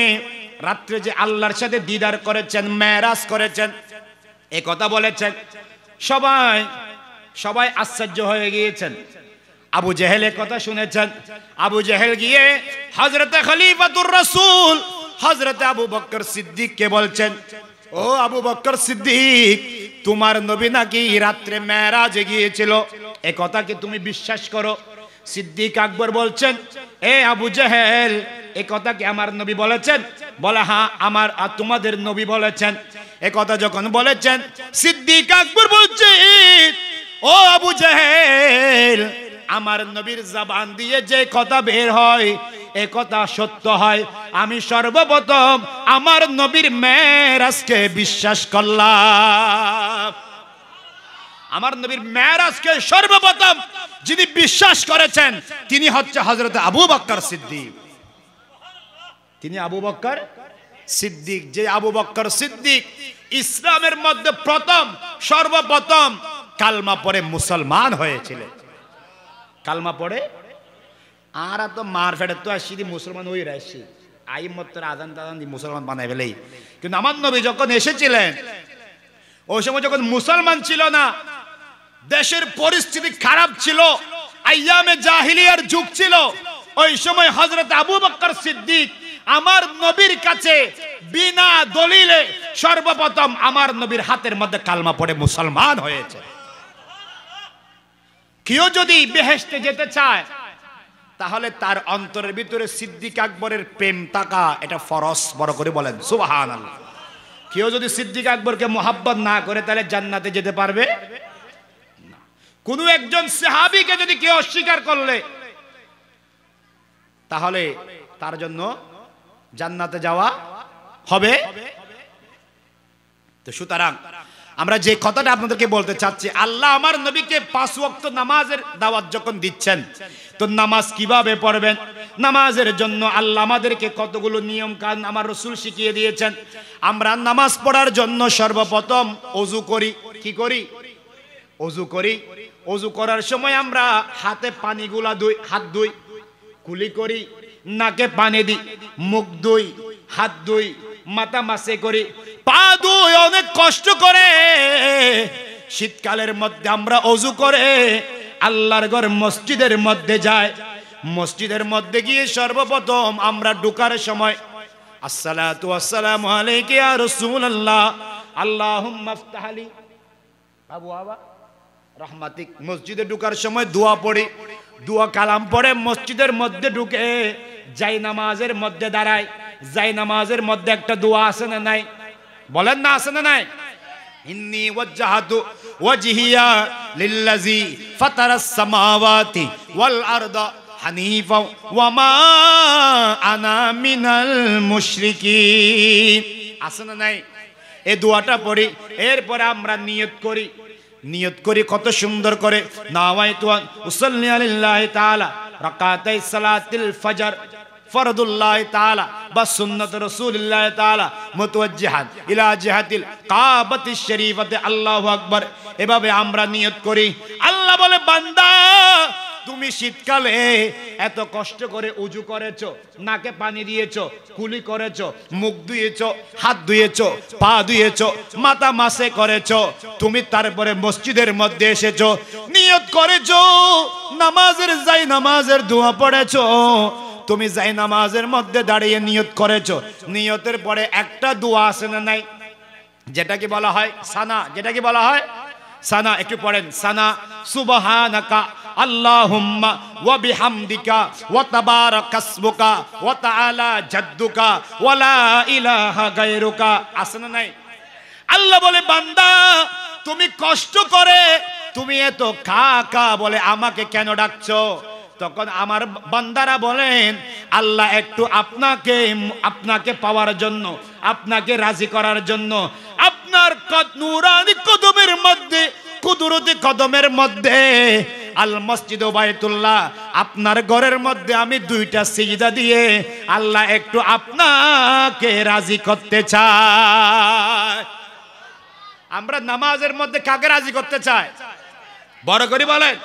[SPEAKER 1] রাত্রে যে আল্লাহর সাথে দিদার করেছেন, মেরাজ করেছেন, এই কথা বলেছেন। সবাই আশ্চর্য হয়ে গিয়েছেন। আবু জেহেলের কথা শুনেছেন। আবু জেহেল গিয়ে হযরতে খলিফাতুর রাসূল হযরতে আবু বকর সিদ্দিককে বলছেন, ও আবু বকর সিদ্দিক, তোমার নবী নাকি রাত্রে মেরাজে গিয়েছিল, এ কথা কি তুমি বিশ্বাস করো? সিদ্দিক আকবর বলছেন, এ আবু জেহেল, এ কথা কি আমার নবী বলেছেন? বলে হ্যাঁ, আমার আর তোমাদের নবী বলেছেন। এ কথা যখন বলেছেন, সিদ্দিক আকবর বলছে, ও আবু জেহেল, আমার নবীর জবান দিয়ে যে কথা বের হয় এ কথা সত্য হয়। আমি সর্বপ্রথম আমার নবীর মেরাজকে বিশ্বাস করলাম। আমার নবীর মেরাজকে সর্বপ্রথম যিনি বিশ্বাস করেছেন তিনি হচ্ছে হযরত আবু বকর সিদ্দিক। তিনি আবু বকর সিদ্দিক, যে আবু বকর সিদ্দিক ইসলামের মধ্যে প্রথম সর্বপ্রথম কালমা পড়ে মুসলমান হয়েছিলেন। কালমা পড়ে আর তো মার ফেটে তো আসি মুসলমান হয়ে আসছি, আই মত আজান টাজান দি মুসলমান বানাই ফেলেই। কিন্তু আমার নবী যখন এসেছিলেন ওই সময় যখন মুসলমান ছিল না, দেশের পরিস্থিতি খারাপ ছিল, আইয়ামে জাহিলিয়ার যুগ ছিল, ওই সময় হযরত আবু বকর সিদ্দিক আমার নবীর কাছে বিনা দলিলে সর্বপ্রথম আমার নবীর হাতের মধ্যে কালমা পড়ে মুসলমান হয়েছে। কেউ যদি বেহেশতে যেতে চায় তাহলে তার অন্তরের ভিতরে সিদ্দিক আকবরের প্রেম থাকা এটা ফরজ। বড় করে বলেন সুবহানাল্লাহ। কেউ যদি সিদ্দিক আকবরকে মোহাব্বত না করে তাহলে জান্নাতে যেতে পারবে না। কোন একজন সাহাবীকে যদি কেউ অস্বীকার করলে তাহলে তার জন্য জান্নাতে যাওয়া হবে। তো সুতরাং আমরা যে কথাটা আপনাদেরকে বলতে চাচ্ছি, আল্লাহ আমার নবীকে 5 ওয়াক্ত নামাজের দাওয়াত যখন দিচ্ছেন, তো নামাজ কিভাবে পড়বেন, নামাজের জন্য আল্লাহ আমাদেরকে কতগুলো নিয়ম কানুন আমার রাসূল শিখিয়ে দিয়েছেন। আমরা নামাজ পড়ার জন্য সর্বপ্রথম ওযু করি। কি করি? ওযু করি। ওযু করার সময় আমরা হাতে পানিগুলা ধুই, হাত ধুই, কুলি করি, নাকে পানি দিই, মুখ ধুই, হাত ধুই, মাথা মাসে করি, পা ধুই অনেক কষ্ট করে। শীতকালের মধ্যে আমরা ওযু করে আল্লাহর ঘর মসজিদের মধ্যে যাই। মসজিদের মধ্যে গিয়ে সর্বপ্রথম আমরা ঢোকার সময় আসসালাতু ওয়াসসালামু আলাইকা ইয়া রাসূলুল্লাহ আল্লাহুম্মা ইফতাহ লি আবওয়াবা রাহমাতিক। মসজিদে ঢোকার সময় দোয়া পড়ি, দোয়া কালাম পড়ে মসজিদের মধ্যে ঢুকে যাই নামাজের মধ্যে দাঁড়াই। যাই নামাজের মধ্যে একটা দোয়া আছে না নাই? বলেন না, আছে না নাই? ইন্নী ওয়াজ্জাহাতু ওয়াজহিয়া লিল্লাযী ফাতারাস সামাওয়াতি ওয়াল আরদা হানিফা ওয়া মা আনা মিনাল মুশরিকিন। আছে না নাই? এই দোয়াটা পড়ি, এরপরে আমরা নিয়ত করি। নিয়ত করি কত সুন্দর করে, নাওয়াইতু উসাল্লি আলিল্লাহি তাআলা রাকাতাই সালাতিল ফজর ফরদুল্লাহ তাআলা বা সুন্নাত রাসূলুল্লাহ তাআলা মুতাওয়াজ্জিহান ইলা জিহাতিল কাবাতিশ শরীফাতে আল্লাহু আকবার। এভাবে আমরা নিয়ত করি। আল্লাহ বলে, বান্দা তুমি শীতকালে এত কষ্ট করে ওযু করেছো, নাকে পানি দিয়েছো, কুলি করেছো, মুখ ধুয়েছো, হাত ধুয়েছো, পা ধুয়েছো, মাথা মাসে করেছো, তুমি তারপরে মসজিদের মধ্যে এসেছো, নিয়ত করেছো, নামাজের যাই নামাজের দোয়া পড়েছো, তুমি যাই নামাজের মধ্যে দাঁড়িয়ে নিয়ত করেছো। নিয়তের পরে একটা দোয়া আছে না নাই? যেটা কি বলা হয় সানা। যেটা কি বলা হয় সানা। একটু পড়েন, সানা সুবহানাকা আল্লাহুম্মা ওয়া বিহামদিকা ওয়া তাবারাকাসমুকা ওয়া তাআলা জাদ্দুকা ওয়া লা ইলাহা গায়রুকা। আছে না নাই? আল্লাহ বলে, বান্দা তুমি কষ্ট করে তুমি এত কা কা বলে আমাকে কেন ডাকছো? তখন আমার বান্দারা বলেন, আল্লাহ একটু আপনাকে পাওয়ার জন্য, আপনাকে রাজি করার জন্য আপনার নূরানি কদমের মধ্যে, কুদরতি কদমের মধ্যে আল মসজিদ বাইতুল্লাহ আপনার ঘরের মধ্যে আমি 2টা সিজদা দিয়ে আল্লাহ একটু আপনাকে রাজি করতে চাই। আমরা নামাজের মধ্যে কাকে রাজি করতে চাই? বড় করে বলেন,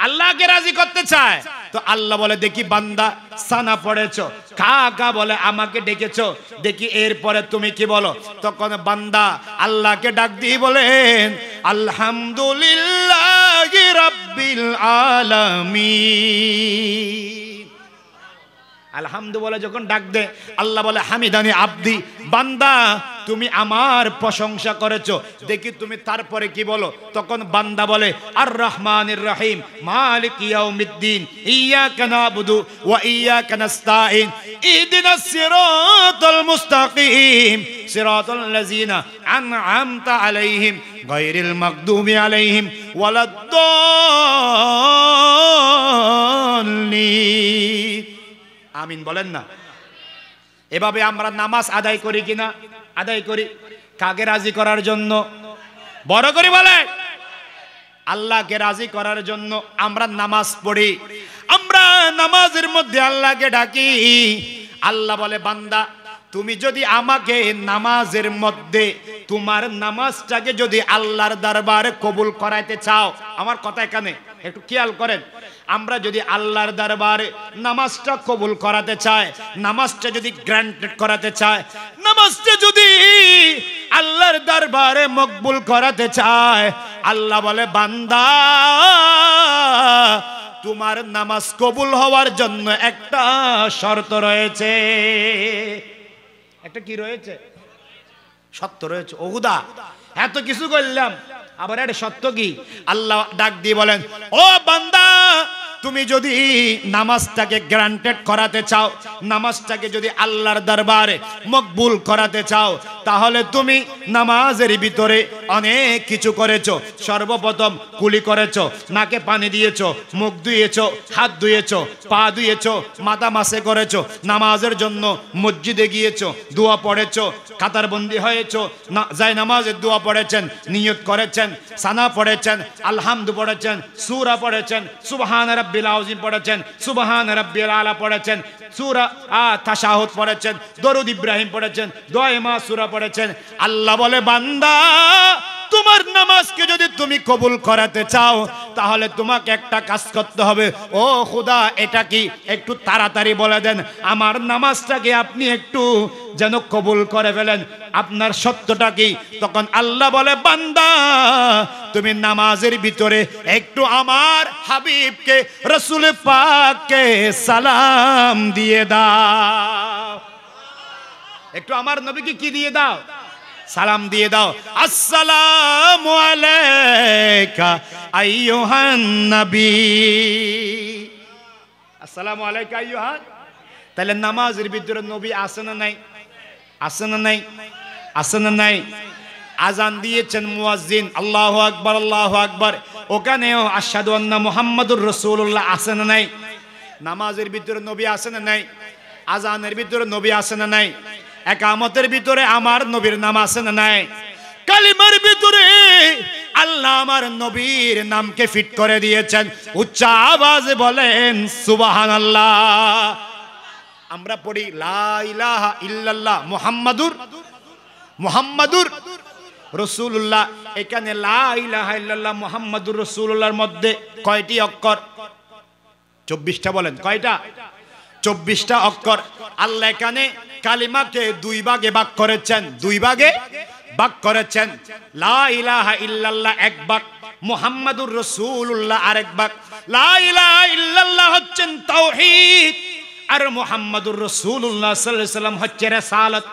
[SPEAKER 1] আল্লাহকে রাজি করতে চায়। তো আল্লাহ বলে, দেখি বান্দা সানা পড়েছো, কা কা বলে আমাকে ডেকেছো, দেখি এরপরে তুমি কি বলো। তখন বান্দা আল্লাহকে ডাক দিয়ে বলেন, আলহামদুলিল্লাহি রাব্বিল আলামিন। আলহামদু বলে যখন ডাক দে, আল্লাহ বলে, হামিদানি আব্দি, বান্দা তুমি আমার প্রশংসা করেছো, দেখি তুমি তারপরে কি বলো। তখন বান্দা বলে আর রহমানির রহিম মালিক ইয়াউমিদ্দিন ইয়্যাকা না'বুদু ওয়া ইয়্যাকা নাস্তাঈন ইহদিনাস সিরাতাল মুস্তাকিম সিরাতাল লাযিনা আন'আমতা আলাইহিম গায়রিল মাগদুবি আলাইহিম ওয়ালাদ-দাল্লিন। আমিন বলেন না। এভাবে আমরা নামাজ আদায় করি কিনা? আদায় করি। কাকে রাজি করার জন্য? বড় করে বলে আল্লাহকে রাজি করার জন্য আমরা নামাজ পড়ি। আমরা নামাজের মধ্যে আল্লাহকে ডাকি। আল্লাহ বলে বান্দা তুমি যদি আমাকে নামাজের মধ্যে তোমার নামাজটাকে যদি আল্লাহর দরবারে কবুল করাইতে চাও, আমার কথা এখানে একটু খেয়াল করেন, আমরা যদি আল্লাহর দরবারে নামাজটা কবুল করাতে চাই, নামাজটা যদি গ্রান্টেড করাতে চাই, নামাজটা যদি আল্লাহর দরবারে মকবুল করাতে চায়, আল্লাহ বলে বান্দা তোমার নামাজ কবুল হওয়ার জন্য একটা শর্ত রয়েছে। একটা কি রয়েছে? সত্য রয়েছে। ওহুদা এত কিছু করলাম, আবার একটা সত্য কি? আল্লাহ ডাক দিয়ে বলেন ও বান্দা তুমি যদি নামাজটাকে গ্রান্টেড করাতে চাও, নামাজটাকে যদি আল্লাহর দরবারে মকবুল করাতে চাও, তাহলে তুমি নামাজের ভিতরে অনেক কিছু করেছো। সর্বপ্রথম কুলি করেছো, নাকে পানি দিয়েছো, মুখ ধুয়েছো, হাত ধুয়েছো, পা ধুয়েছো, মাথা মাসে করেছো, নামাজের জন্য মসজিদে গিয়েছো, দোয়া পড়েছো, কাতারবন্দি হয়েছো, যাই নামাজের দোয়া পড়েছেন, নিয়ত করেছেন, সানা পড়েছেন, আলহামদু পড়েছেন, সূরা পড়েছেন, সুবহান রাব্বিল আযীম পড়েছেন, সুবহান রাব্বিল আলা পড়েছেন, সূরা তাশাহুদ পড়েছেন, দরুদ ইব্রাহিম পড়েছেন, দোয়া মাসুরা পড়েছেন। আল্লাহ বলে বান্দা তোমার নামাজকে যদি তুমি কবুল করাতে চাও, তাহলে তোমাকে একটা কাজ করতে হবে। ও খোদা এটা কি? একটু তাড়াতাড়ি বলে দেন, আমার নামাজটাকে আপনি একটু যেন কবুল করে ফেলেন। আপনার সত্যটা কি? তখন আল্লাহ বলে বান্দা তুমি নামাজের ভিতরে একটু আমার হাবিবকে রাসূল পাককে সালাম দিয়ে দাও। একটু আমার নবীকে কি দিয়ে দাও? সালাম দিয়ে দাও। আসসালামু আলাইকা আইয়ুহান নবী, আসসালামু আলাইকা আইয়ুহান। তাহলে নামাজের ভিতরে নবী আছে না নাই? আছে না নাই? আছে না নাই? আজান দিয়েছেন মুয়াজ্জিন, আল্লাহু আকবার আল্লাহু আকবার, ওখানেও আশহাদু আন্না মুহাম্মাদুর রাসূলুল্লাহ আছে না নাই? নামাজের ভিতরে নবী আছে না নাই? আজানের ভিতরে নবী আছে না নাই? একামতের ভিতরে আমার নবীর নাম আছে না নাই? কালিমার ভিতরে আল্লাহ আমার নবীর নামকে ফিট করে দিয়েছেন। উচ্চ আওয়াজে বলেন সুবহানাল্লাহ। আমরা পড়ি লা ইলাহা ইল্লাল্লাহ মুহাম্মাদুর রাসূলুল্লাহ। এখানে লা ইলাহা ইল্লাল্লাহ মুহাম্মাদুর রাসূলুল্লাহর মধ্যে কয়টি অক্ষর? 24টা। বলেন কয়টা? 24টা অক্ষর। আল্লাহ এখানে কালিমাকে দুই ভাগে ভাগ করেছেন, দুই ভাগে ভাগ করেছেন। লা ইলাহা ইল্লাল্লাহ এক ভাগ, মুহাম্মাদুর রাসূলুল্লাহ আরেক ভাগ। লা ইলাহা ইল্লাল্লাহ হচ্ছেন তাওহীদ, আর মুহাম্মাদুর রাসূলুল্লাহ সাল্লাল্লাহু আলাইহি সাল্লাম হচ্ছে রিসালাত।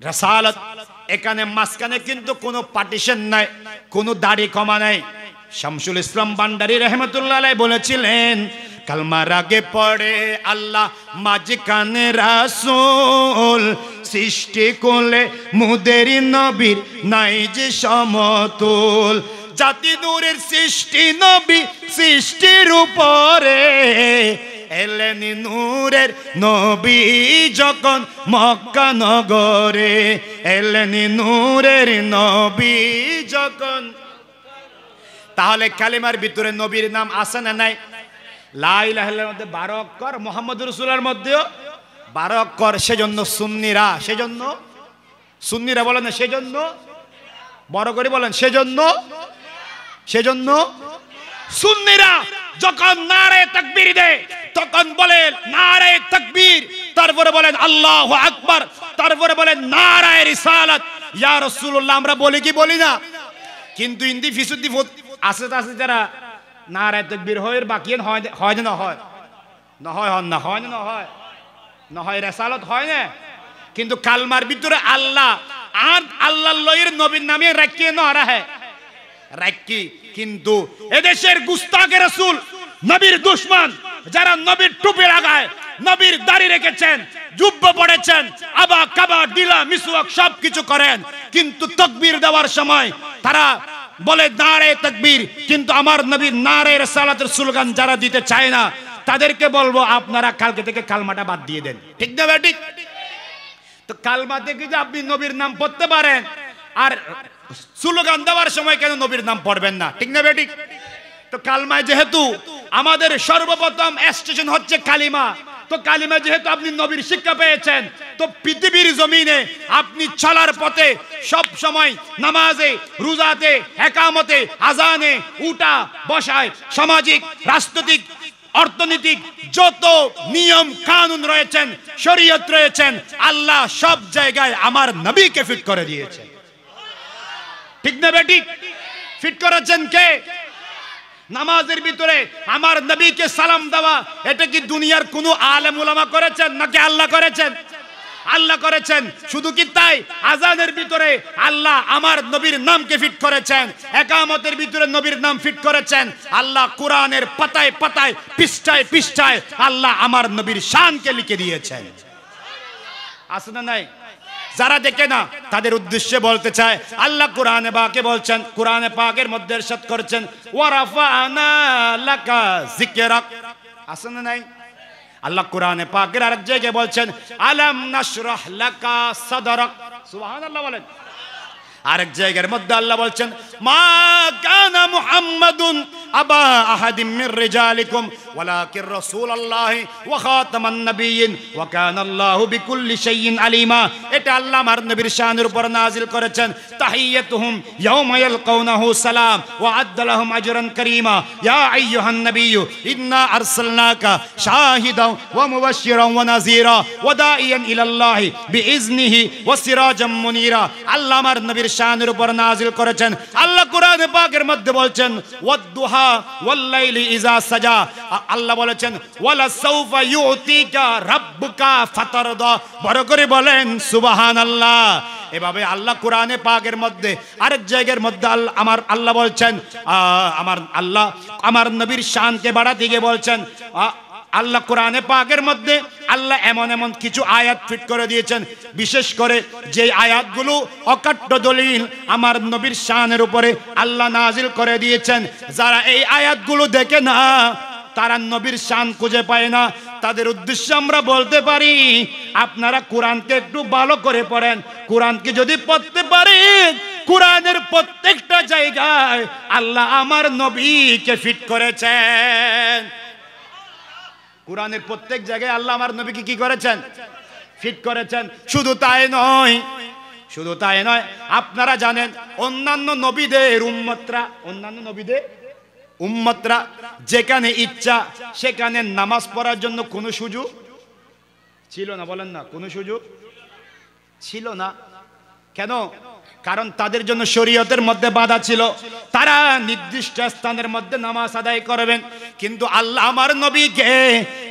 [SPEAKER 1] রিসালাত এখানে মাঝখানে কিন্তু কোনো পার্টিশন নাই, কোনো দাড়ি কমা নাই। শামসুল ইসলাম ভান্ডারী রাহমাতুল্লাহ আলাইহি বলেছিলেন কালমার আগে পড়ে আল্লাহ, মাঝখানে রাসূল, সৃষ্টি কোলে মুদের নবীর নাই যে সমতুল। জাতি নূরের সৃষ্টি নবী, সৃষ্টির উপরে এলেন নূরের নবী যখন মক্কা নগরে, এলেন নূরের নবী যখন। তাহলে কালিমার ভিতরে নবীর নাম আছে না নাই? লা ইলাহা ইল্লাল্লাহর মধ্যে 12 অক্ষর, মুহাম্মদুর রাসূলুল্লাহর মধ্যেও 12 অক্ষর। সেজন্য সুন্নিরা, সেজন্য সুন্নিরা বলেন না, সেজন্য বড় করে বলেন, সেজন্য সুন্নিরা যখন নারায়ে তাকবীর দেয় তখন বলেন নারায়ে তাকবীর, তারপরে বলেন আল্লাহু আকবার, তারপরে বলেন নারায়ে রিসালাত ইয়া রাসূলুল্লাহ। আমরা বলি কি বলি না? কিন্তু ইন্দি ফিসুদ্দি আছে যারা নারায়ে তাকবীর হয়, বাকি হয় না হয়, না হয় রিসালাত হয় না, কিন্তু কালমার ভিতরে আল্লাহ আর আল্লাহর লয়ের নবীর নামে রাখিয়ে না হ্যাঁ রাখি। কিন্তু এদেশের গুস্তাখে রাসূল, নবীর দুশমন, যারা নবীর টুপি লাগায়, নবীর দাড়ি রেখেছেন, জুব্বা পড়েছেন, আবা কাবা ডিলা মিসওয়াক সবকিছু করেন, কিন্তু তাকবীর দেওয়ার সময় তারা বলে নারে তাকবীর, কিন্তু আমার নবীর নারে রিসালাতের স্লোগান যারা দিতে চায় না, তাদেরকে বলবো আপনারা কালকে থেকে কালমাটা বাদ দিয়ে দেন। ঠিক না ভাই? ঠিক। তো কালমা থেকে যে আপনি নবীর নাম পড়তে পারেন, আর স্লোগান দেওয়ার সময় কেন নবীর নাম পড়বেন না? ঠিক না ভাই? ঠিক। তো কালমায় যেহেতু আমাদের সর্বপ্রথম স্টেশন হচ্ছে কালিমা, তো কালিমা যেহেতু আপনি নবীর শিক্ষা পেয়েছেন, তো পৃথিবীর জমিনে আপনি চলার পথে সব সময় নামাজে, রোজাতে, একামতে, আজানে, উঠা বসায়, সামাজিক, রাজনৈতিক, অর্থনৈতিক যত নিয়ম কানুন রয়েছেন, শরীয়ত রয়েছেন, আল্লাহ সব জায়গায় আমার নবীকে ফিট করে দিয়েছেন। ঠিক না বেটি? ফিট করেছেন কে? নামাজের ভিতরে আমার নবীকে সালাম দেওয়া, এটা কি দুনিয়ার কোনো আলেম উলামা করেছেন নাকি আল্লাহ করেছেন? আল্লাহ করেছেন। শুধু কি তাই, আজানের ভিতরে আল্লাহ আমার নবীর নামকে ফিট করেছেন, একামতের ভিতরে নবীর নাম ফিট করেছেন, আল্লাহ কোরআনের পাতায় পাতায়, পৃষ্ঠায় পৃষ্ঠায় আল্লাহ আমার নবীর শানকে লিখে দিয়েছেন। আছে না নাই? যারা দেখে না তাদের উদ্দেশ্যে বলতে চায়, আল্লাহ কোরআনে পাকে বলছেন, কোরআনে পাকের মধ্যে ইরশাদ করেছেন ওয়ারাফানা লাকা যিকরাক। আছে না নাই? আল্লাহ কোরআনে পাকের আরেক জায়গায় বলছেন আলাম নাশরাহ লাকা সাদরাক। সুবহানাল্লাহ বলেন। আরেক জায়গার মধ্যে আল্লাহ বলছেন মা কানা মুহাম্মাদুন আবা আহাদিম মির রিজালিকুম ওয়ালাকিন রাসূলুল্লাহি ওয়া খাতামান নাবিয়্যিন ওয়া কানাল্লাহু বিকুল্লি শাইইন আলিমা। এটা আল্লাহ আমার নবীর শানের উপর নাজিল করেছেন। তাহিয়াতুহুম ইয়াওমা ইয়ালকাউনাহু সালাম ওয়া আদ্দালাহুম আজরান কারীমা। ইয়া আইয়ুহান নাবিয়্যু ইন্না আরসালনাকা শাহিদান ওয়া মুবাশশিরান ওয়া নাযীরা ওয়া দাঈয়ান ইলাল্লাহি বিইজনিহি ওয়া সিরাজাম মুনীরা। আল্লাহ আমার নবীর শানের উপর নাজিল করেছেন। আল্লাহ কোরআনে পাকের মধ্যে বলছেন ওয়াদ-দুহা ওয়াল-লাইলি ইযা সাজা। আল্লাহ বলেছেন ওয়ালা সাউফা ইউতিকা রাব্বুকা ফাতারদা। বড় করে বলেন সুবহানাল্লাহ। এভাবে আল্লাহ কোরআনে পাকের মধ্যে আরেক জায়গার মধ্যে আমার আল্লাহ বলছেন, আমার আল্লাহ আমার নবীর শানকে বাড়াতে গিয়ে বলছেন, আল্লাহ কোরআনে পাকের মধ্যে আল্লাহ এমন এমন কিছু আয়াত ফিট করে দিয়েছেন, বিশেষ করে যে আয়াতগুলো অকাট্য দলিল আমার নবীর শানের উপরে আল্লাহ নাজিল করে দিয়েছেন। যারা এই আয়াতগুলো দেখে না, তারা নবীর শান খুঁজে পায় না। তাদের উদ্দেশ্যে আমরা বলতে পারি, আপনারা কোরআনকে একটু ভালো করে পড়েন। কোরআনকে যদি পড়তে পারেন, কোরআনের প্রত্যেকটা জায়গায় আল্লাহ আমার নবীকে ফিট করেছেন। কোরআনের প্রত্যেক জায়গায় আল্লাহ আমার নবীকে কি করেছেন? ফিট করেছেন। শুধু তাই নয়, শুধু তাই নয়, আপনারা জানেন অন্যান্য নবীদের উম্মতরা যেখানে ইচ্ছা সেখানে নামাজ পড়ার জন্য কোনো সুযোগ ছিল না। বলেন না, কোনো সুযোগ ছিল না। কেন? কারণ তাদের জন্য শরীয়তের মধ্যে বাধা ছিল, তারা নির্দিষ্ট স্থানের মধ্যে নামাজ আদায় করবেন। কিন্তু আল্লাহ আমার নবীকে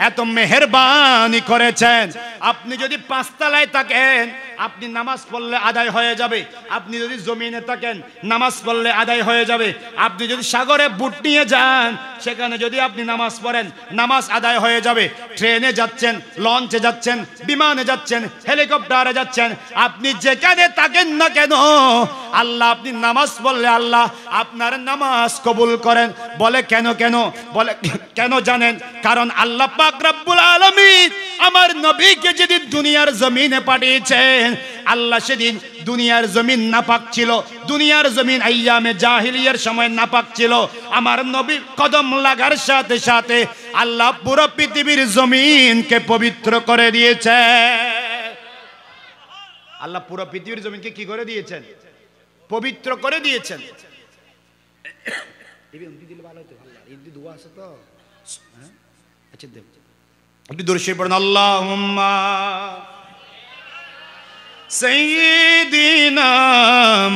[SPEAKER 1] এত মেহেরবানি করেছেন, আপনি যদি পাঁচতলায় থাকেন আপনি নামাজ পড়লে আদায় হয়ে যাবে, আপনি যদি জমিনে থাকেন নামাজ পড়লে আদায় হয়ে যাবে, আপনি যদি সাগরে বুট নিয়ে যান সেখানে যদি আপনি নামাজ পড়েন নামাজ আদায় হয়ে যাবে। ট্রেনে যাচ্ছেন, লঞ্চে যাচ্ছেন, বিমানে যাচ্ছেন, হেলিকপ্টারে যাচ্ছেন, আপনি যেখানে থাকেন না কেন আল্লাহ আপনি নামাজ পড়লে আল্লাহ আপনার নামাজ কবুল করেন। বলে কেন? বলে কেন জানেন? কারণ আল্লাহ পাক রব্বুল আলামিন আমার নবীকে যেদিন দুনিয়ার জমিনে পাঠিয়েছেন, আল্লাহ সেদিন দুনিয়ার জমিন নাপাক ছিল, দুনিয়ার জমিন আইয়ামে জাহিলিয়ার সময় নাপাক ছিল। আমার নবী কদম লাগার সাথে সাথে আল্লাহ পুরো পৃথিবীর জমিনকে পবিত্র করে দিয়েছে। আল্লাহ পুরো পৃথিবীর জমিনকে কি করে দিয়েছেন? পবিত্র করে দিয়েছেন। আপনি দরুদ শরীফ পড়েন, আল্লাহুম্মা সাইয়্যিদিনা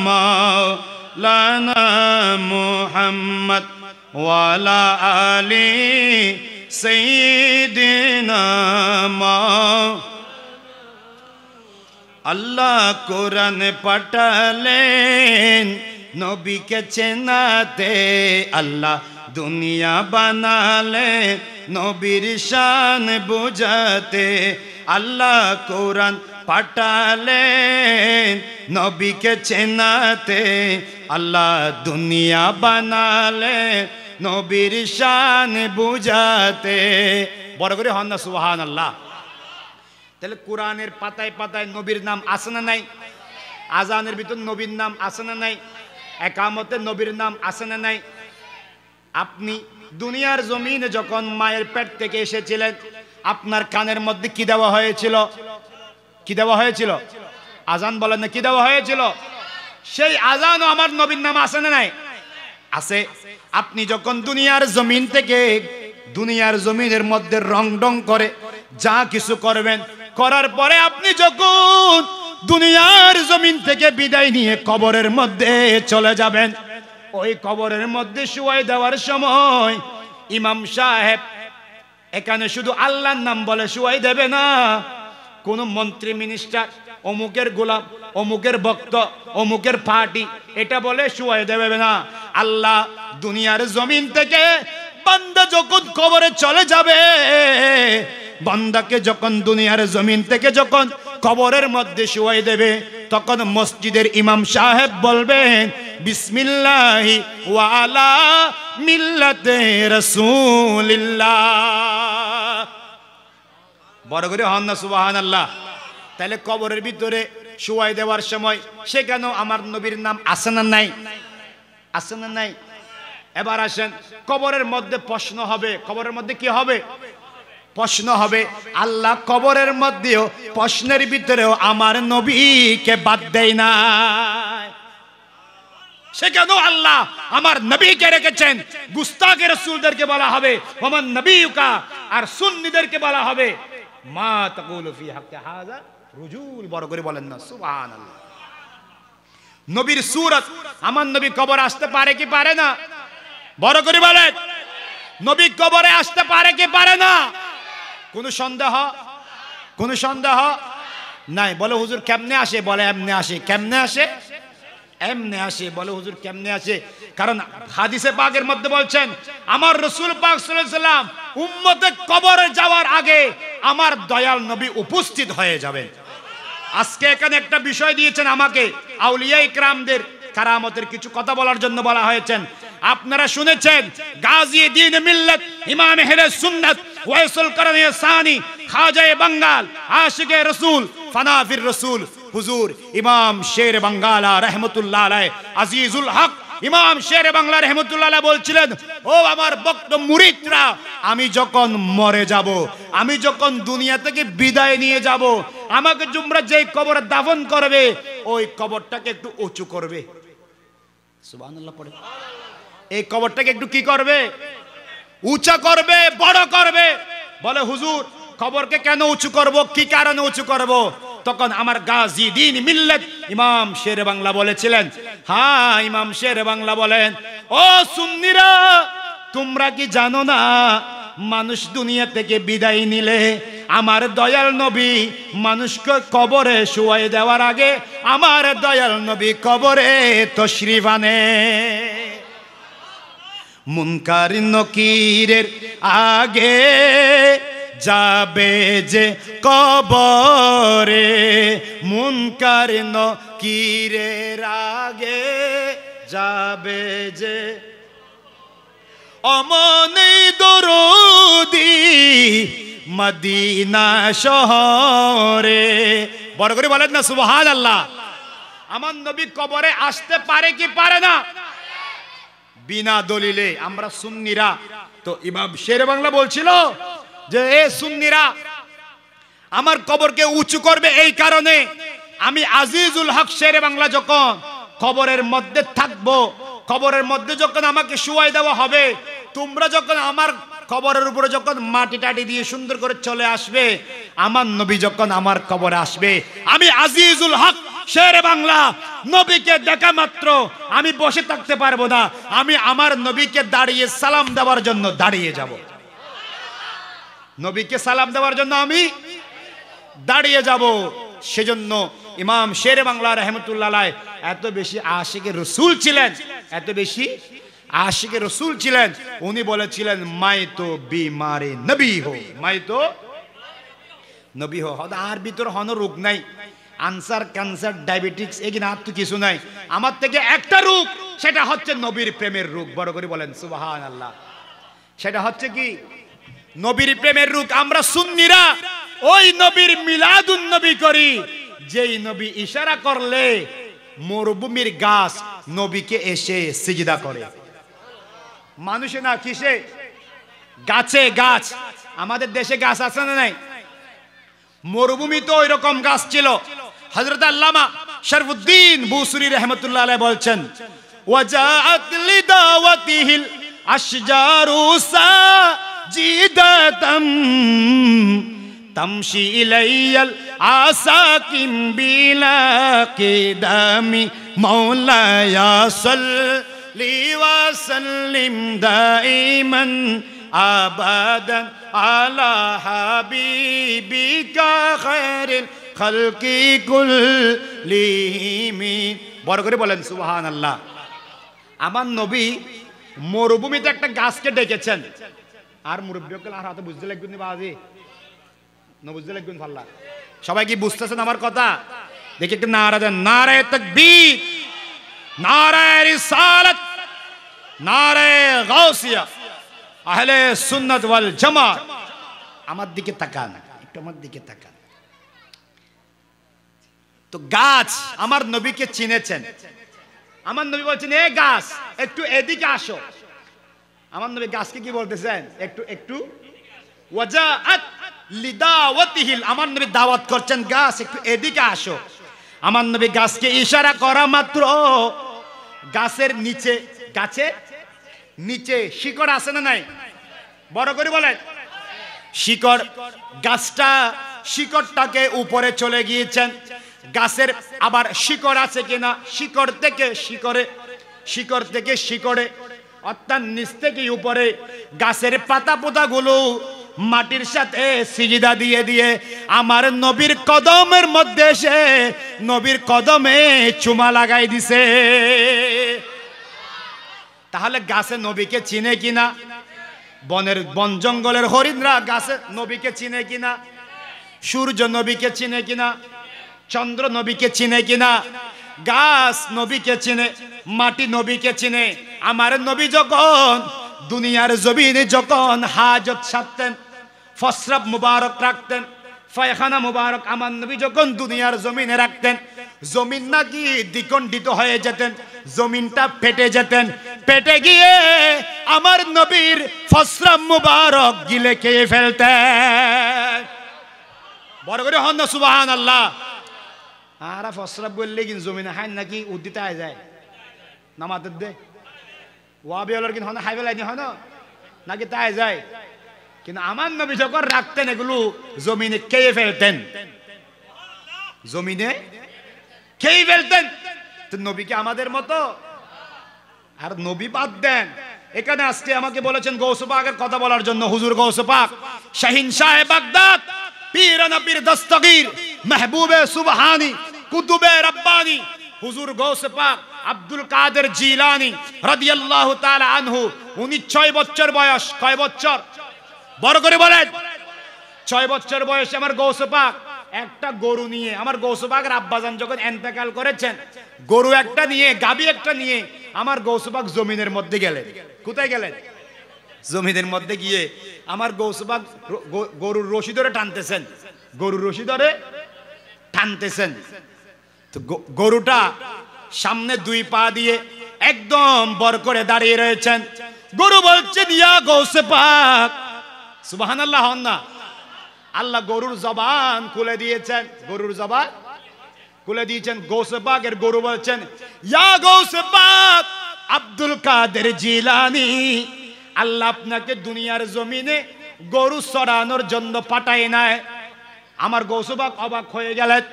[SPEAKER 1] মাওলানা মুহাম্মদ ওয়া আলা আলি সাইয়্যিদিনা আল্লাহ কোরআন পাঠালেন নবীকে চেনাতে, আল্লাহ দুনিয়া বানালে নবীর শান বুঝাতে। আল্লাহ কোরআন পাঠালেন নবীকে চেনাতে, আল্লাহ দুনিয়া বানালে নবীর শান বুঝাতে। বড় করে হন না সুবহানাল্লাহ। তাহলে কোরআনের পাতায় পাতায় নবীর নাম আছে না নাই? আজানের ভিতর নবীর নাম আছে না নাই? একামতে নবীর নাম আছে না নাই? আপনি দুনিয়ার জমিনে যখন মায়ের পেট থেকে এসেছিলেন, আপনার কানের মধ্যে কি দেওয়া হয়েছিল? কি দেওয়া হয়েছিল? আজান বলেন না, কি দেওয়া হয়েছিল? সেই আজানও আমার নবীর নাম আছে না নাই? আছে। আপনি যখন দুনিয়ার জমিন থেকে, দুনিয়ার জমিনের মধ্যে রং ডং করে যা কিছু করবেন, করার পরে আপনি যখন দুনিয়ার জমিন থেকে বিদায় নিয়ে কবরের মধ্যে চলে যাবেন, ওই কবরের মধ্যে শুয়াই দেওয়ার সময় ইমাম সাহেব এখানে শুধু আল্লাহর নাম বলে শুয়াই দেবে না। কোন মন্ত্রী মিনিস্টার, অমুকের গোলাম, অমুকের ভক্ত, অমুকের পার্টি এটা বলে শুয়াই দেবে না। আল্লাহ দুনিয়ার জমিন থেকে বান্দা যখন কবরে চলে যাবে, বান্দাকে যখন দুনিয়ার জমিন থেকে যখন কবরের মধ্যে শুয়াই দেবে, তখন মসজিদের ইমাম সাহেব বলবেন বিসমিল্লাহি ওয়া আলা মিল্লাতে রাসূলিল্লাহ। বড় করে হন না সুবহানাল্লাহ। তাহলে কবরের ভিতরে শুয়াই দেওয়ার সময় সেখানেও আমার নবীর নাম আছে না নাই? আছে না নাই? এবার আসেন, কবরের মধ্যে প্রশ্ন হবে। কবরের মধ্যে কি হবে? প্রশ্ন হবে। আল্লাহ কবরের মধ্যেও প্রশ্নের ভিতরেও আমার নবীকে বাদ দেয় না। সেখানেও আল্লাহ আমার নবীকে রেখেছেন। গুস্তাখে রাসূলদেরকে বলা হবে ওমান নবিয়ুকা, আর সুন্নিদেরকে বলা হবে মা তাকুলু ফি হাক্কি হাযা রুজুল। বড় করে বলেন না সুবহানাল্লাহ। নবীর সুরত, আমার নবী কবর আসতে পারে কি পারে না? বড় করে বলেন, নবী কবরে আসতে পারে কি পারে না? কোনো সন্দেহ? কোনো সন্দেহ নাই। বলে হুজুর কেমনে আসে? বলে এমনে আসে। কেমনে আসে? এমনে আসে। বলে হুজুর কেমনে আসে? কারণ হাদিসে পাকের মধ্যে বলছেন আমার রাসূল পাক সাল্লাল্লাহু আলাইহি সাল্লাম উম্মতে কবরে যাওয়ার আগে আমার দয়াল নবী উপস্থিত হয়ে যাবেন। আজকে এখানে একটা বিষয় দিয়েছেন আমাকে, আউলিয়া ইকরামদের কারামতের কিছু কথা বলার জন্য বলা হয়েছেন। আপনারা শুনেছেন গাজী দ্বীন মিল্লাত ইমাম আহলে সুন্নাত ওয়াইসুল করনী সানি খাজায়ে বাঙ্গাল আশিকে রাসূল ফানাফির রাসূল হুজুর ইমাম শের বাঙ্গালা রহমতুল্লাহ আলাইহি আজিজুল হক ইমাম শের বাংলা রহমতুল্লাহ আলাইহি বলছিলেন, ও আমার ভক্ত মুরিদরা, আমি যখন মরে যাব, আমি যখন দুনিয়া থেকে বিদায় নিয়ে যাব, আমাকে তোমরা যেই কবরে দাফন করবে ওই কবরটাকে একটু উঁচু করবে। সুবহানাল্লাহ পড়ে। এই কবরটাকে একটু কি করবে? উঁচা করবে, বড় করবে। বলে হুজুর কবরকে কেন উঁচু করব? কি কারণে উঁচু করব? তখন আমার গাজী দ্বীন মিল্লাত ইমাম শের বাংলা বলেছিলেন, হ্যাঁ ইমাম শের বাংলা বলেন, ও সুন্নিরা, তোমরা কি জানো না মানুষ দুনিয়া থেকে বিদায় নিলে আমার দয়াল নবী মানুষকে কবরে শুয়াই দেওয়ার আগে আমার দয়াল নবী কবরে তশরিফ আনে। মুনকার নকিরের আগে যাবে যে কবরে, মুনকার নকিরের আগে যাবে যে, অমনে দরুদি মদিনা শহরে। বড় করে বলেন না সুবহানাল্লাহ। আমার নবী কবরে আসতে পারে কি পারে না? বিনা দলিলে। আমরা সুন্নিরা তো ইমাম শের বাংলা বলছিল যে এ সুন্নিরা আমার কবরকে উঁচু করবে এই কারণে, আমি আজিজুল হক শের বাংলা যখন কবরের মধ্যে থাকবো, কবরের মধ্যে যখন আমাকে শুয়াই দেওয়া হবে, তোমরা যখন আমার কবরের উপরে যখন মাটি টাটি দিয়ে সুন্দর করে চলে আসবে, আমার নবী যখন আমার কবরে আসবে, আমি আজিজুল হক শের বাংলা নবীকে দেখা মাত্র আমি বসে থাকতে পারবো না, আমি আমার নবীকে দাঁড়িয়ে সালাম দেওয়ার জন্য দাঁড়িয়ে যাব। নবীকে সালাম দেওয়ার জন্য আমি দাঁড়িয়ে যাব। সেজন্য ইমাম শেরে বাংলা রহমতুল্লাহ আলাইহি এত বেশি আশিকে রসুল ছিলেন, এত বেশি আশিকে রসুল ছিলেন, উনি বলেছিলেন মাই তো বিমারে নবী হো, মাই তো নবী হো। আর ভিতর হন রোগ নাই, আনসার ক্যান্সার ডায়াবেটিক্স এগুলো আর তো কিছু নাই, আমার থেকে একটা রোগ, সেটা হচ্ছে নবীর প্রেমের রোগ। বড় করে বলেন সুবহানাল্লাহ। সেটা হচ্ছে কি? নবীর প্রেমের রোগ। আমরা সুন্নিরা ওই নবীর মিলাদুন নবী করি, যেই নবী ইশারা করলে মরুভূমির গাছ নবীকে এসে সিজদা করে। মানুষে না, কিসে? গাছে। গাছ, আমাদের দেশে গাছ আছে না নাই? মরুভূমি তো ওই রকম গাছ ছিল। হযরত আল্লামা শরফুদ্দীন বুসরি রহমতুল্লাহ আলাইহি বলছেন, ওয়াজাআত লিদাওয়াতিহিল আশজারু সাজিদাতাম তামশি ইলাইয়াল আসাকিম বিলা কিদামি মাওলায়া সাল্লি ওয়া সাল্লিম দাইমান আবাদান আলা হাবিবিকা খায়রিল খালকি কুল্লিহিম। বড় করে বলেন সুবহানাল্লাহ। আমার নবী মরুভূমিতে একটা গাছকে ডেকেছেন, আর মুরব্বিয়কে আর হাতে বুঝতে লাগবেন না বাজি, না বুঝতে লাগবেন ফাল্লা। সবাই কি বুঝতেছেন আমার কথা? দেখি একটু নারা দেন, নারায়ে তাকবীর, নারায়ে রিসালাত, নারায়ে গাউসিয়া, আহলে সুন্নাত ওয়াল জামাত। আমার দিকে তাকান, একটু আমার দিকে তাকান। তো গাছ আমার নবীকে চিনেছেন। আমার নবী বলছেন, এ গাছ একটু এদিকে আসো। আমার নবী গাছকে কি বলতেছেন? একটু একটু। ওয়াজাআত লিদাওয়াতিহিল, আমার নবী দাওয়াত করছেন, গাছ একটু এদিকে আসো। আমার নবী গাছকে ইশারা করা মাত্র গাছের নিচে, গাছের নিচে শিকড় আছে না নাই? বড় করে বলেন। শিকড়, গাছটা শিকড়টাকে উপরে চলে গিয়েছেন। গাছের আবার শিকড় আছে কিনা, শিকড় থেকে শিকড়ে, শিকড় থেকে শিকড়ে, অর্থাৎ নিচ থেকে উপরে গাছের পাতা পোতাগুলো মাটির সাথে সিজদা দিয়ে দিয়ে আমার নবীর কদমের মধ্যে এসে নবীর কদমে চুমা লাগাই দিছে। তাহলে গাছে নবীকে চিনে কিনা? বনের বন জঙ্গলের হরিণরা গাছে নবীকে চিনে কিনা? সূর্য নবীকে চিনে কিনা? চন্দ্র নবীকে চিনে কিনা? গাছ নবীকে চিনে, মাটি নবীকে চিনে। আমার নবী যখন দুনিয়ার জমিনে যখন হাজত সারতেন, ফসরাব মুবারক রাখতেন, পায়খানা মুবারক আমার নবী যখন দুনিয়ার জমিনে রাখতেন, জমিন নাকি দ্বিখণ্ডিত হয়ে যেতেন, জমিনটা ফেটে যেতেন, পেটে গিয়ে আমার নবীর ফসরাব মুবারক গিলে খেয়ে ফেলতেন। বড় করে হন না সুবহানাল্লাহ। আর ফসরাব বললে কিন্তু জমিনে হাই নাকি উদ্দিতে আয় যায় নামাতের দে ওয়াবি হলার কিন্তু হন হাই বেলাই হন নাকি তাই যায়। কিন্তু আমার নবী যখন রাখতেন এগুলো জমিনে খেয়ে ফেলতেন, জমিনে খেয়ে ফেলতেন। তো নবীকে আমাদের মতো? আর নবী বাদ দেন, এখানে আজকে আমাকে বলেছেন গৌস পাকের কথা বলার জন্য। হুজুর গৌস পাক শাহিন শাহে বাগদাদ, পীর নবীর দস্তগীর, মেহবুবে সুবহানি, কুতুবে রব্বানি, হুজুর গৌস পাক আব্দুল কাদের জিলানী রাদিয়াল্লাহু তাআলা আনহু। উনি 6 বছর বয়স। কয় বছর? বড় করে বলেন। 6 বছর বয়সে আমার গৌস পাক একটা গরু নিয়ে, আমার গৌস পাকের আব্বাজান যখন ইন্তেকাল করেছেন, গরু একটা নিয়ে, গাবি একটা নিয়ে আমার গৌস পাক জমিনের মধ্যে গেলেন। কোথায় গেলেন? জমিনের মধ্যে গিয়ে আমার গৌস পাক গরুর রশি ধরে টানতেছেন, গরুর রশি ধরে টানতেছেন। তো গরুটা সামনে 2 পা দিয়ে একদম বড় করে দাঁড়িয়ে রয়েছেন। গরু বলছেন, ইয়া গৌস পাক, সুবহানাল্লাহ হন না। আল্লাহ গরুর জবান খুলে দিয়েছেন, গরুর জবান খুলে দিয়েছেন। গৌস পাকের গরু বলছেন, ইয়া গৌস পাক আব্দুল কাদের জিলানী, আল্লাহ আপনাকে দুনিয়ার জমিনে গরু চড়ানোর জন্য পাঠায় নাই। আমার গৌস পাক অবাক হয়ে গেলেন,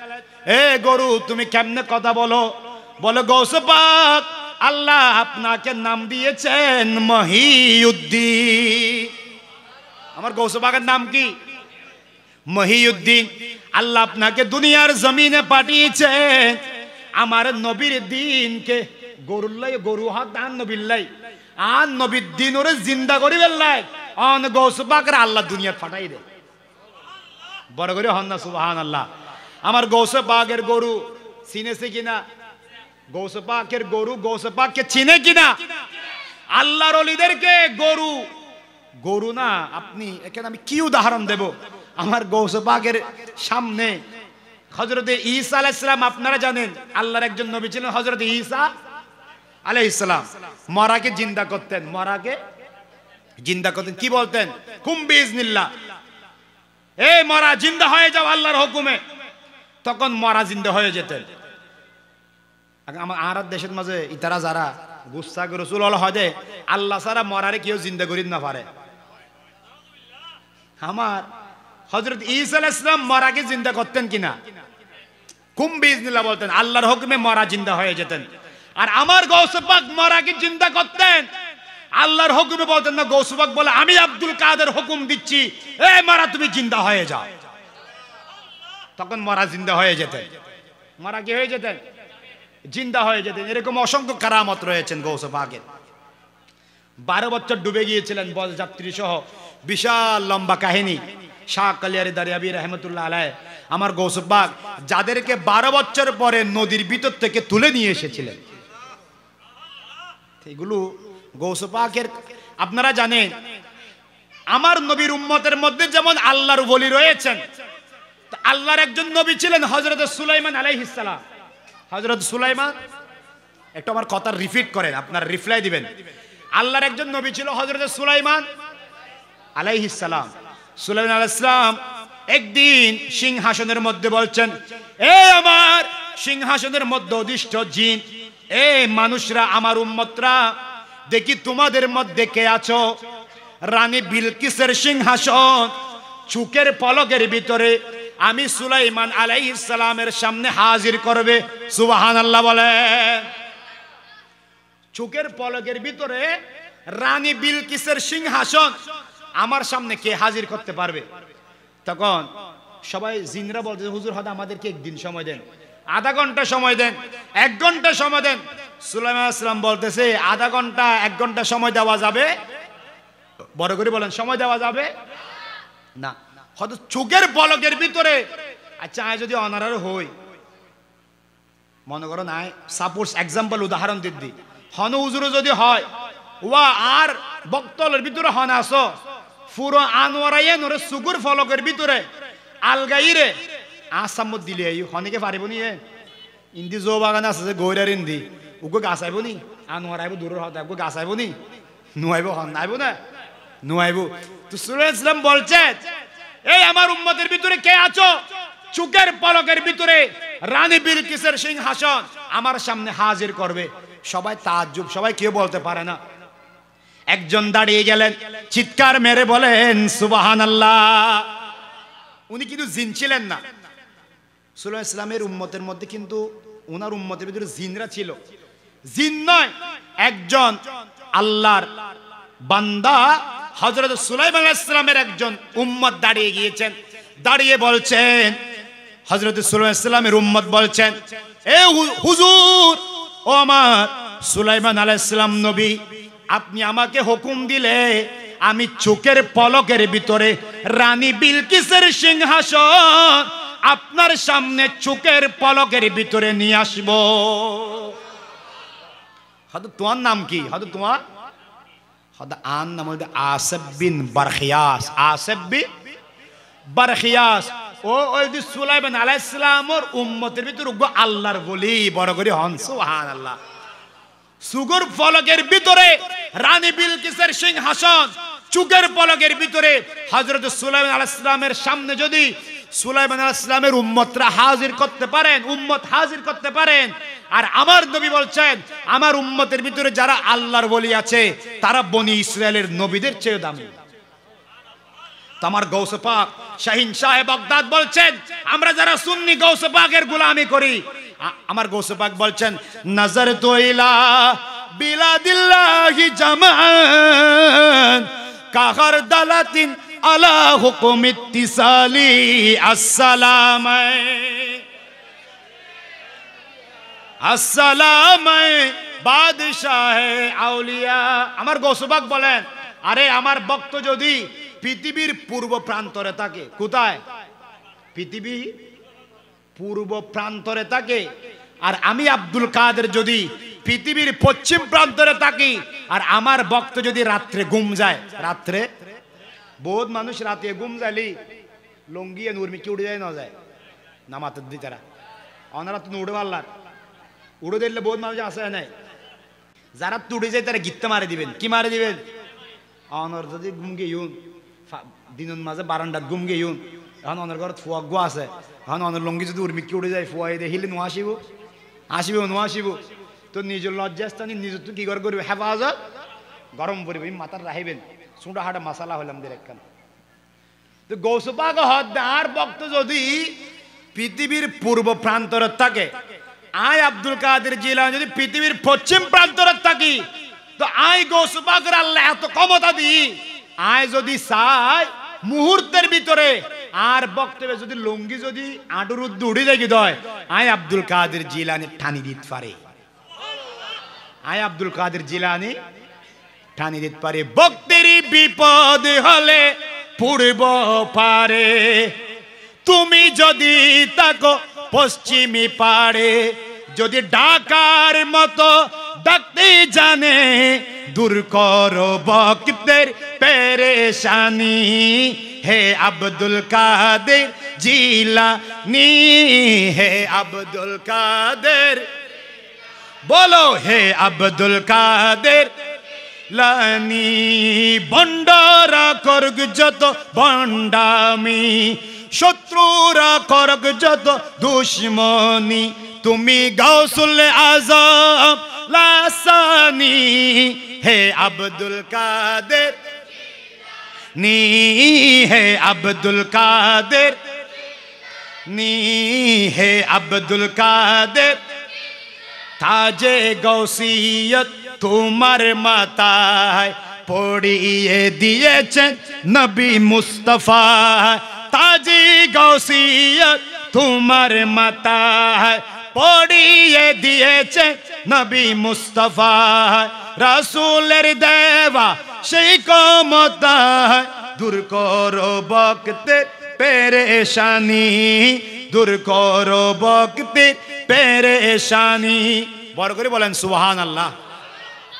[SPEAKER 1] এ গরু তুমি কেমনে কথা বলো? বলে, গৌস পাক আল্লাহ আপনাকে নাম দিয়েছেন মহিউদ্দিন। আমার গৌস পাকের নাম কি? মহিউদ্দিন। আল্লাহ আপনাকে দুনিয়ার জমিনে পাঠিয়েছেন আমার নবীর দিনকে গরুল্লাই গরু হাত দান নবিল্লাই আর নবীর দিন ওরে জিন্দা করি বেল্লাই অন গৌস পাকের আল্লাহ দুনিয়া ফাটাই দে বড় করে হন না সুবহানাল্লাহ। আমার গৌস পাকের গরু চিনেছে কিনা? গৌস পাকের গরু গৌস পাককে চিনে কিনা? আল্লাহর ওলিদেরকে গরু গরু না। আপনি এখানে আমি কি উদাহরণ দেব? আমার গৌস পাকের সামনে হযরত ঈসা আলাইহিস সালাম, আপনারা জানেন আল্লাহর একজন নবী ছিলেন হযরত ঈসা আলাইহিস সালাম। মরাকে জিন্দা করতেন, মরাকে জিন্দা করতেন। কি বলতেন? কুম বিইজনিল্লাহ, এই মরা জিন্দা হয়ে যাও আল্লাহর হুকুমে। তখন মরা জিন্দা হয়ে যেতেন। আমার আরব দেশের মাঝে ইতারা যারা গুস্সা রসুল হয় আল্লাহ সারা মরারে কেউ জিন্দা করি না পারে। আমার হযরত ঈসা আলাইহিস সালাম মরাকে জিন্দা করতেন কিনা? কুম বিইজনিল্লাহ বলতেন, আল্লাহর হুকুমে মরা জিন্দা হয়ে যেতেন। আর আমার গৌস পাক মরাকে জিন্দা করতেন, আল্লাহর হুকুমে বলতেন না। গৌস পাক বলে, আমি আব্দুল কাদের হুকুম দিচ্ছি, এই মরা তুমি জিন্দা হয়ে যাও। তখন মরা জিন্দা হয়ে যেতেন। মরা কি হয়ে যেতেন? জিন্দা হয়ে যেতেন। এরকম অসংখ্য কারামত রয়েছেন গৌস পাকের। 12 বছর ডুবে গিয়েছিলেন বলযাত্রী সহ, বিশাল লম্বা কাহিনী। শাহ কালিয়ারি দারিয়াবি রহমতুল্লাহ আলাইহ আমার গৌস পাক যাদেরকে 12 বছর পরে নদীর ভিতর থেকে তুলে নিয়ে এসেছিলেন, এগুলো গৌস পাকের। আপনারা জানেন আমার নবীর উম্মতের মধ্যে যেমন আল্লাহর ওলি রয়েছেন, আল্লাহর একজন নবী ছিলেন হযরত সুলাইমান আলাইহিস সালাম। হযরত সুলাইমান, একটু আমার কথা রিপিট করেন, আপনারা রিপ্লাই দিবেন। আল্লাহর একজন নবী ছিল হযরত সুলাইমান আলাইহিস সালাম। সুলাইমান আলাইহিস সালাম একদিন সিংহাসনের মধ্যে বলছেন, এ আমার সিংহাসনের মধ্যে অধিষ্ঠ জিন, এ মানুষরা, আমার উম্মতরা, দেখি তোমাদের মধ্যে কে আছো? রানী বিলকিসের সিংহাসন চুকের পলকের ভিতরে আমি সুলাইমান আলাইহিস সালামের সামনে হাজির করবে। সুবহানাল্লাহ বলে। চুকের পলকের ভিতরে রানী বিলকিসের সিংহাসন আমার সামনে কে হাজির করতে পারবে? তখন সবাই জিনরা বলতে, হুজুর হয়তো আমাদেরকে একদিন সময় দেন, আধা ঘন্টা সময় দেন, 1 ঘন্টা সময় দেন। সুলাইমান আলাইহিস সালাম বলতেছে, আধা ঘন্টা 1 ঘন্টা সময় দেওয়া যাবে? বড় করে বলেন, সময় দেওয়া যাবে না। হয়তো চোখের পলকের ভিতরে। আচ্ছা, আমি যদি অনারার হই, মনে করো নাই, সাপোজ এক্সাম্পল উদাহরণ দিদি, হন হুজুর যদি হয়, ওয়া আর বক্তলের ভিতরে হন আসো, পুরো আনোয়ারাইয়ে নরে সুগুর ফলকের ভিতরে আলগাইরে আসামত দিলে হনিকে পারিব নি? ইন্দি জো বাগান আছে যে গৌরার ইন্দি, ওকে গাছ আইব নি? আনোয়ার আইব দূরের হতে, ওকে গাছ আইব নি? নুয়াইব, হন আইব না, নুয়াইব। তো সুলাইমান ইসলাম বলছেন, এই আমার উম্মতের ভিতরে কে আছো? চুকের পলকের ভিতরে রানী বিলকিসের সিংহাসন আমার সামনে হাজির করবে। সবাই তাজ্জুব, সবাই কেউ বলতে পারে না। একজন দাঁড়িয়ে গেলেন, চিৎকার মেরে বলেন সুবহানাল্লাহ। উনি কিন্তু জিন ছিলেন না। সুলাইমান ইসলামের উম্মতের মধ্যে কিন্তু ওনার উম্মতের ভিতরে জিনরা ছিল। জিন নয়, একজন আল্লাহর বান্দা হযরত সুলাইমান আলাইহিস সালামের একজন উম্মত দাঁড়িয়ে গিয়েছেন। দাঁড়িয়ে বলছেন, হযরত সুলাইমান আলাইহিস সালামের উম্মত বলছেন, এ হুজুর, ও আমার সুলাইমান আলাইহিস সালাম নবী, আপনি আমাকে হুকুম দিলে আমি চোখের পলকের ভিতরে রানী বিলকিসের সিংহাসন আপনার সামনে চোখের পলকের ভিতরে নিয়ে আসব। হয়তো তোমার নাম কি? হয়তো তোমার হয়তো আন নাম হয়তো আসেব বিন বারখিয়াস। আসেব বিন বারখিয়াস ও ওই যে সুলাইমান আলাইহিস সালামের উম্মতের ভিতরে আল্লাহর ওলি। বড় করে হন সুবহানাল্লাহ। সুগুর পলকের ভিতরে রানী বিলকিসের সিংহাসন, চুকের পলকের ভিতরে হযরত সুলাইমান আলাইহিস সালামের সামনে যদি সুলাইমান আলাইহিস সালামের উম্মতরা হাজির করতে পারেন, উম্মত হাজির করতে পারেন, আর আমার নবী বলছেন আমার উম্মতের ভিতরে যারা আল্লাহর ওলি আছে তারা বনি ইসরায়েলের নবীদের চেয়ে দামি। তো আমার গৌস পাক শাহিন শাহে বাগদাদ বলছেন, আমরা যারা সুন্নি গৌস পাকের গোলামি করি, আমার গৌস পাক বলছেন, নজর তো ইলা বিলাদিল্লাহি জামান কাগার দালাতিন আলা হুকুম ইত্তিসালি আসসালাম আসসালাম বাদশাহ আউলিয়া। আমার গৌসবাক বলেন, আরে আমার ভক্ত যদি পৃথিবীর পূর্ব প্রান্তরে থাকে, কোথায়? পৃথিবী পূর্ব প্রান্তরে থাকে, আর আমি আব্দুল কাদের যদি পৃথিবীর পশ্চিম প্রান্তরে থাকি, আর আমার ভক্ত যদি রাত্রে ঘুম যায়, রাত্রে বহুত মানুষ রাতে ঘুম যাইলি লঙ্গিয়ে নুরমি কি উড়ে যায় না যায় নামাতের দি তারা অনারা তো উড়ে মারলার উড়ে দিলে বহুত মানুষ আসে নাই, যারা তুড়ে যায় তারা গিত্তে মারে দিবেন। কি মারে দিবেন? অনর যদি ঘুম গিয়ে দিনের মাঝে বারান্দাত ঘুম গিয়ে এখন অনার ঘৰত ফুয়া গো আছে, এখন অনার লঙ্গি যদি উর্মি কি উড়ে যায় ফুয়াই দেখিলে নো আসিব আসিব নো আসিব, তো নিজের লজ্জাস্থানী নিজের তো কি করে করবে হেফাজত গরম পড়বে মাথার রাহিবেন সুঁটা হাটা মাসালা হলাম দেখান। তো গৌসপাক হদ্দার ভক্ত যদি পৃথিবীর পূর্ব প্রান্তরে থাকে, আয় আব্দুল কাদের জিলানী যদি পৃথিবীর পশ্চিম প্রান্তরে থাকি, তো আয় গৌসপাকের আল্লাহ এত ক্ষমতা দি, আয় যদি চাই মুহূর্তের ভিতরে আর বক্তব্যে যদি লঙ্গি যদি আঁটুর উদ্দে উড়ে যায় দয়, আয় আব্দুল কাদের জিলানী ঠানি দিতে পারে, আয় আব্দুল কাদের জিলানী ঠানি দিতে পারে। ভক্তির বিপদ হলে পূর্ব পারে, তুমি যদি তাকো পশ্চিমী পারে, যদি ডাকার মতো ডাকতে জানে, দূর করো ভক্তের পেরেশানি, হে আব্দুল কাদের জিলানী, হে আব্দুল কাদের, বলো হে আব্দুল কাদের লানি। বন্ডারা করগ যত বন্ডামি, শত্রুরা করগ যত দুশ্মনী, তুমি গাউসুল আজম লাসানি, হে আব্দুল কাদের নি, হে আব্দুল কাদের নি, হে আব্দুল কাদের তাজে গৌসিয়ত তোমার মাথায় পড়িয়ে দিয়েছেন নবী মুস্তাফা, তাজে গৌসিয়ত তোমার মাথায় পড়িয়ে দিয়েছে নবী মুস্তাফা, রাসূলের দেওয়া সেই ক্ষমতা, দূর করো ভক্তের পেরেশানি, দূর করো ভক্তের পেরেশানি। বড় করে বলেন সুবহানাল্লাহ।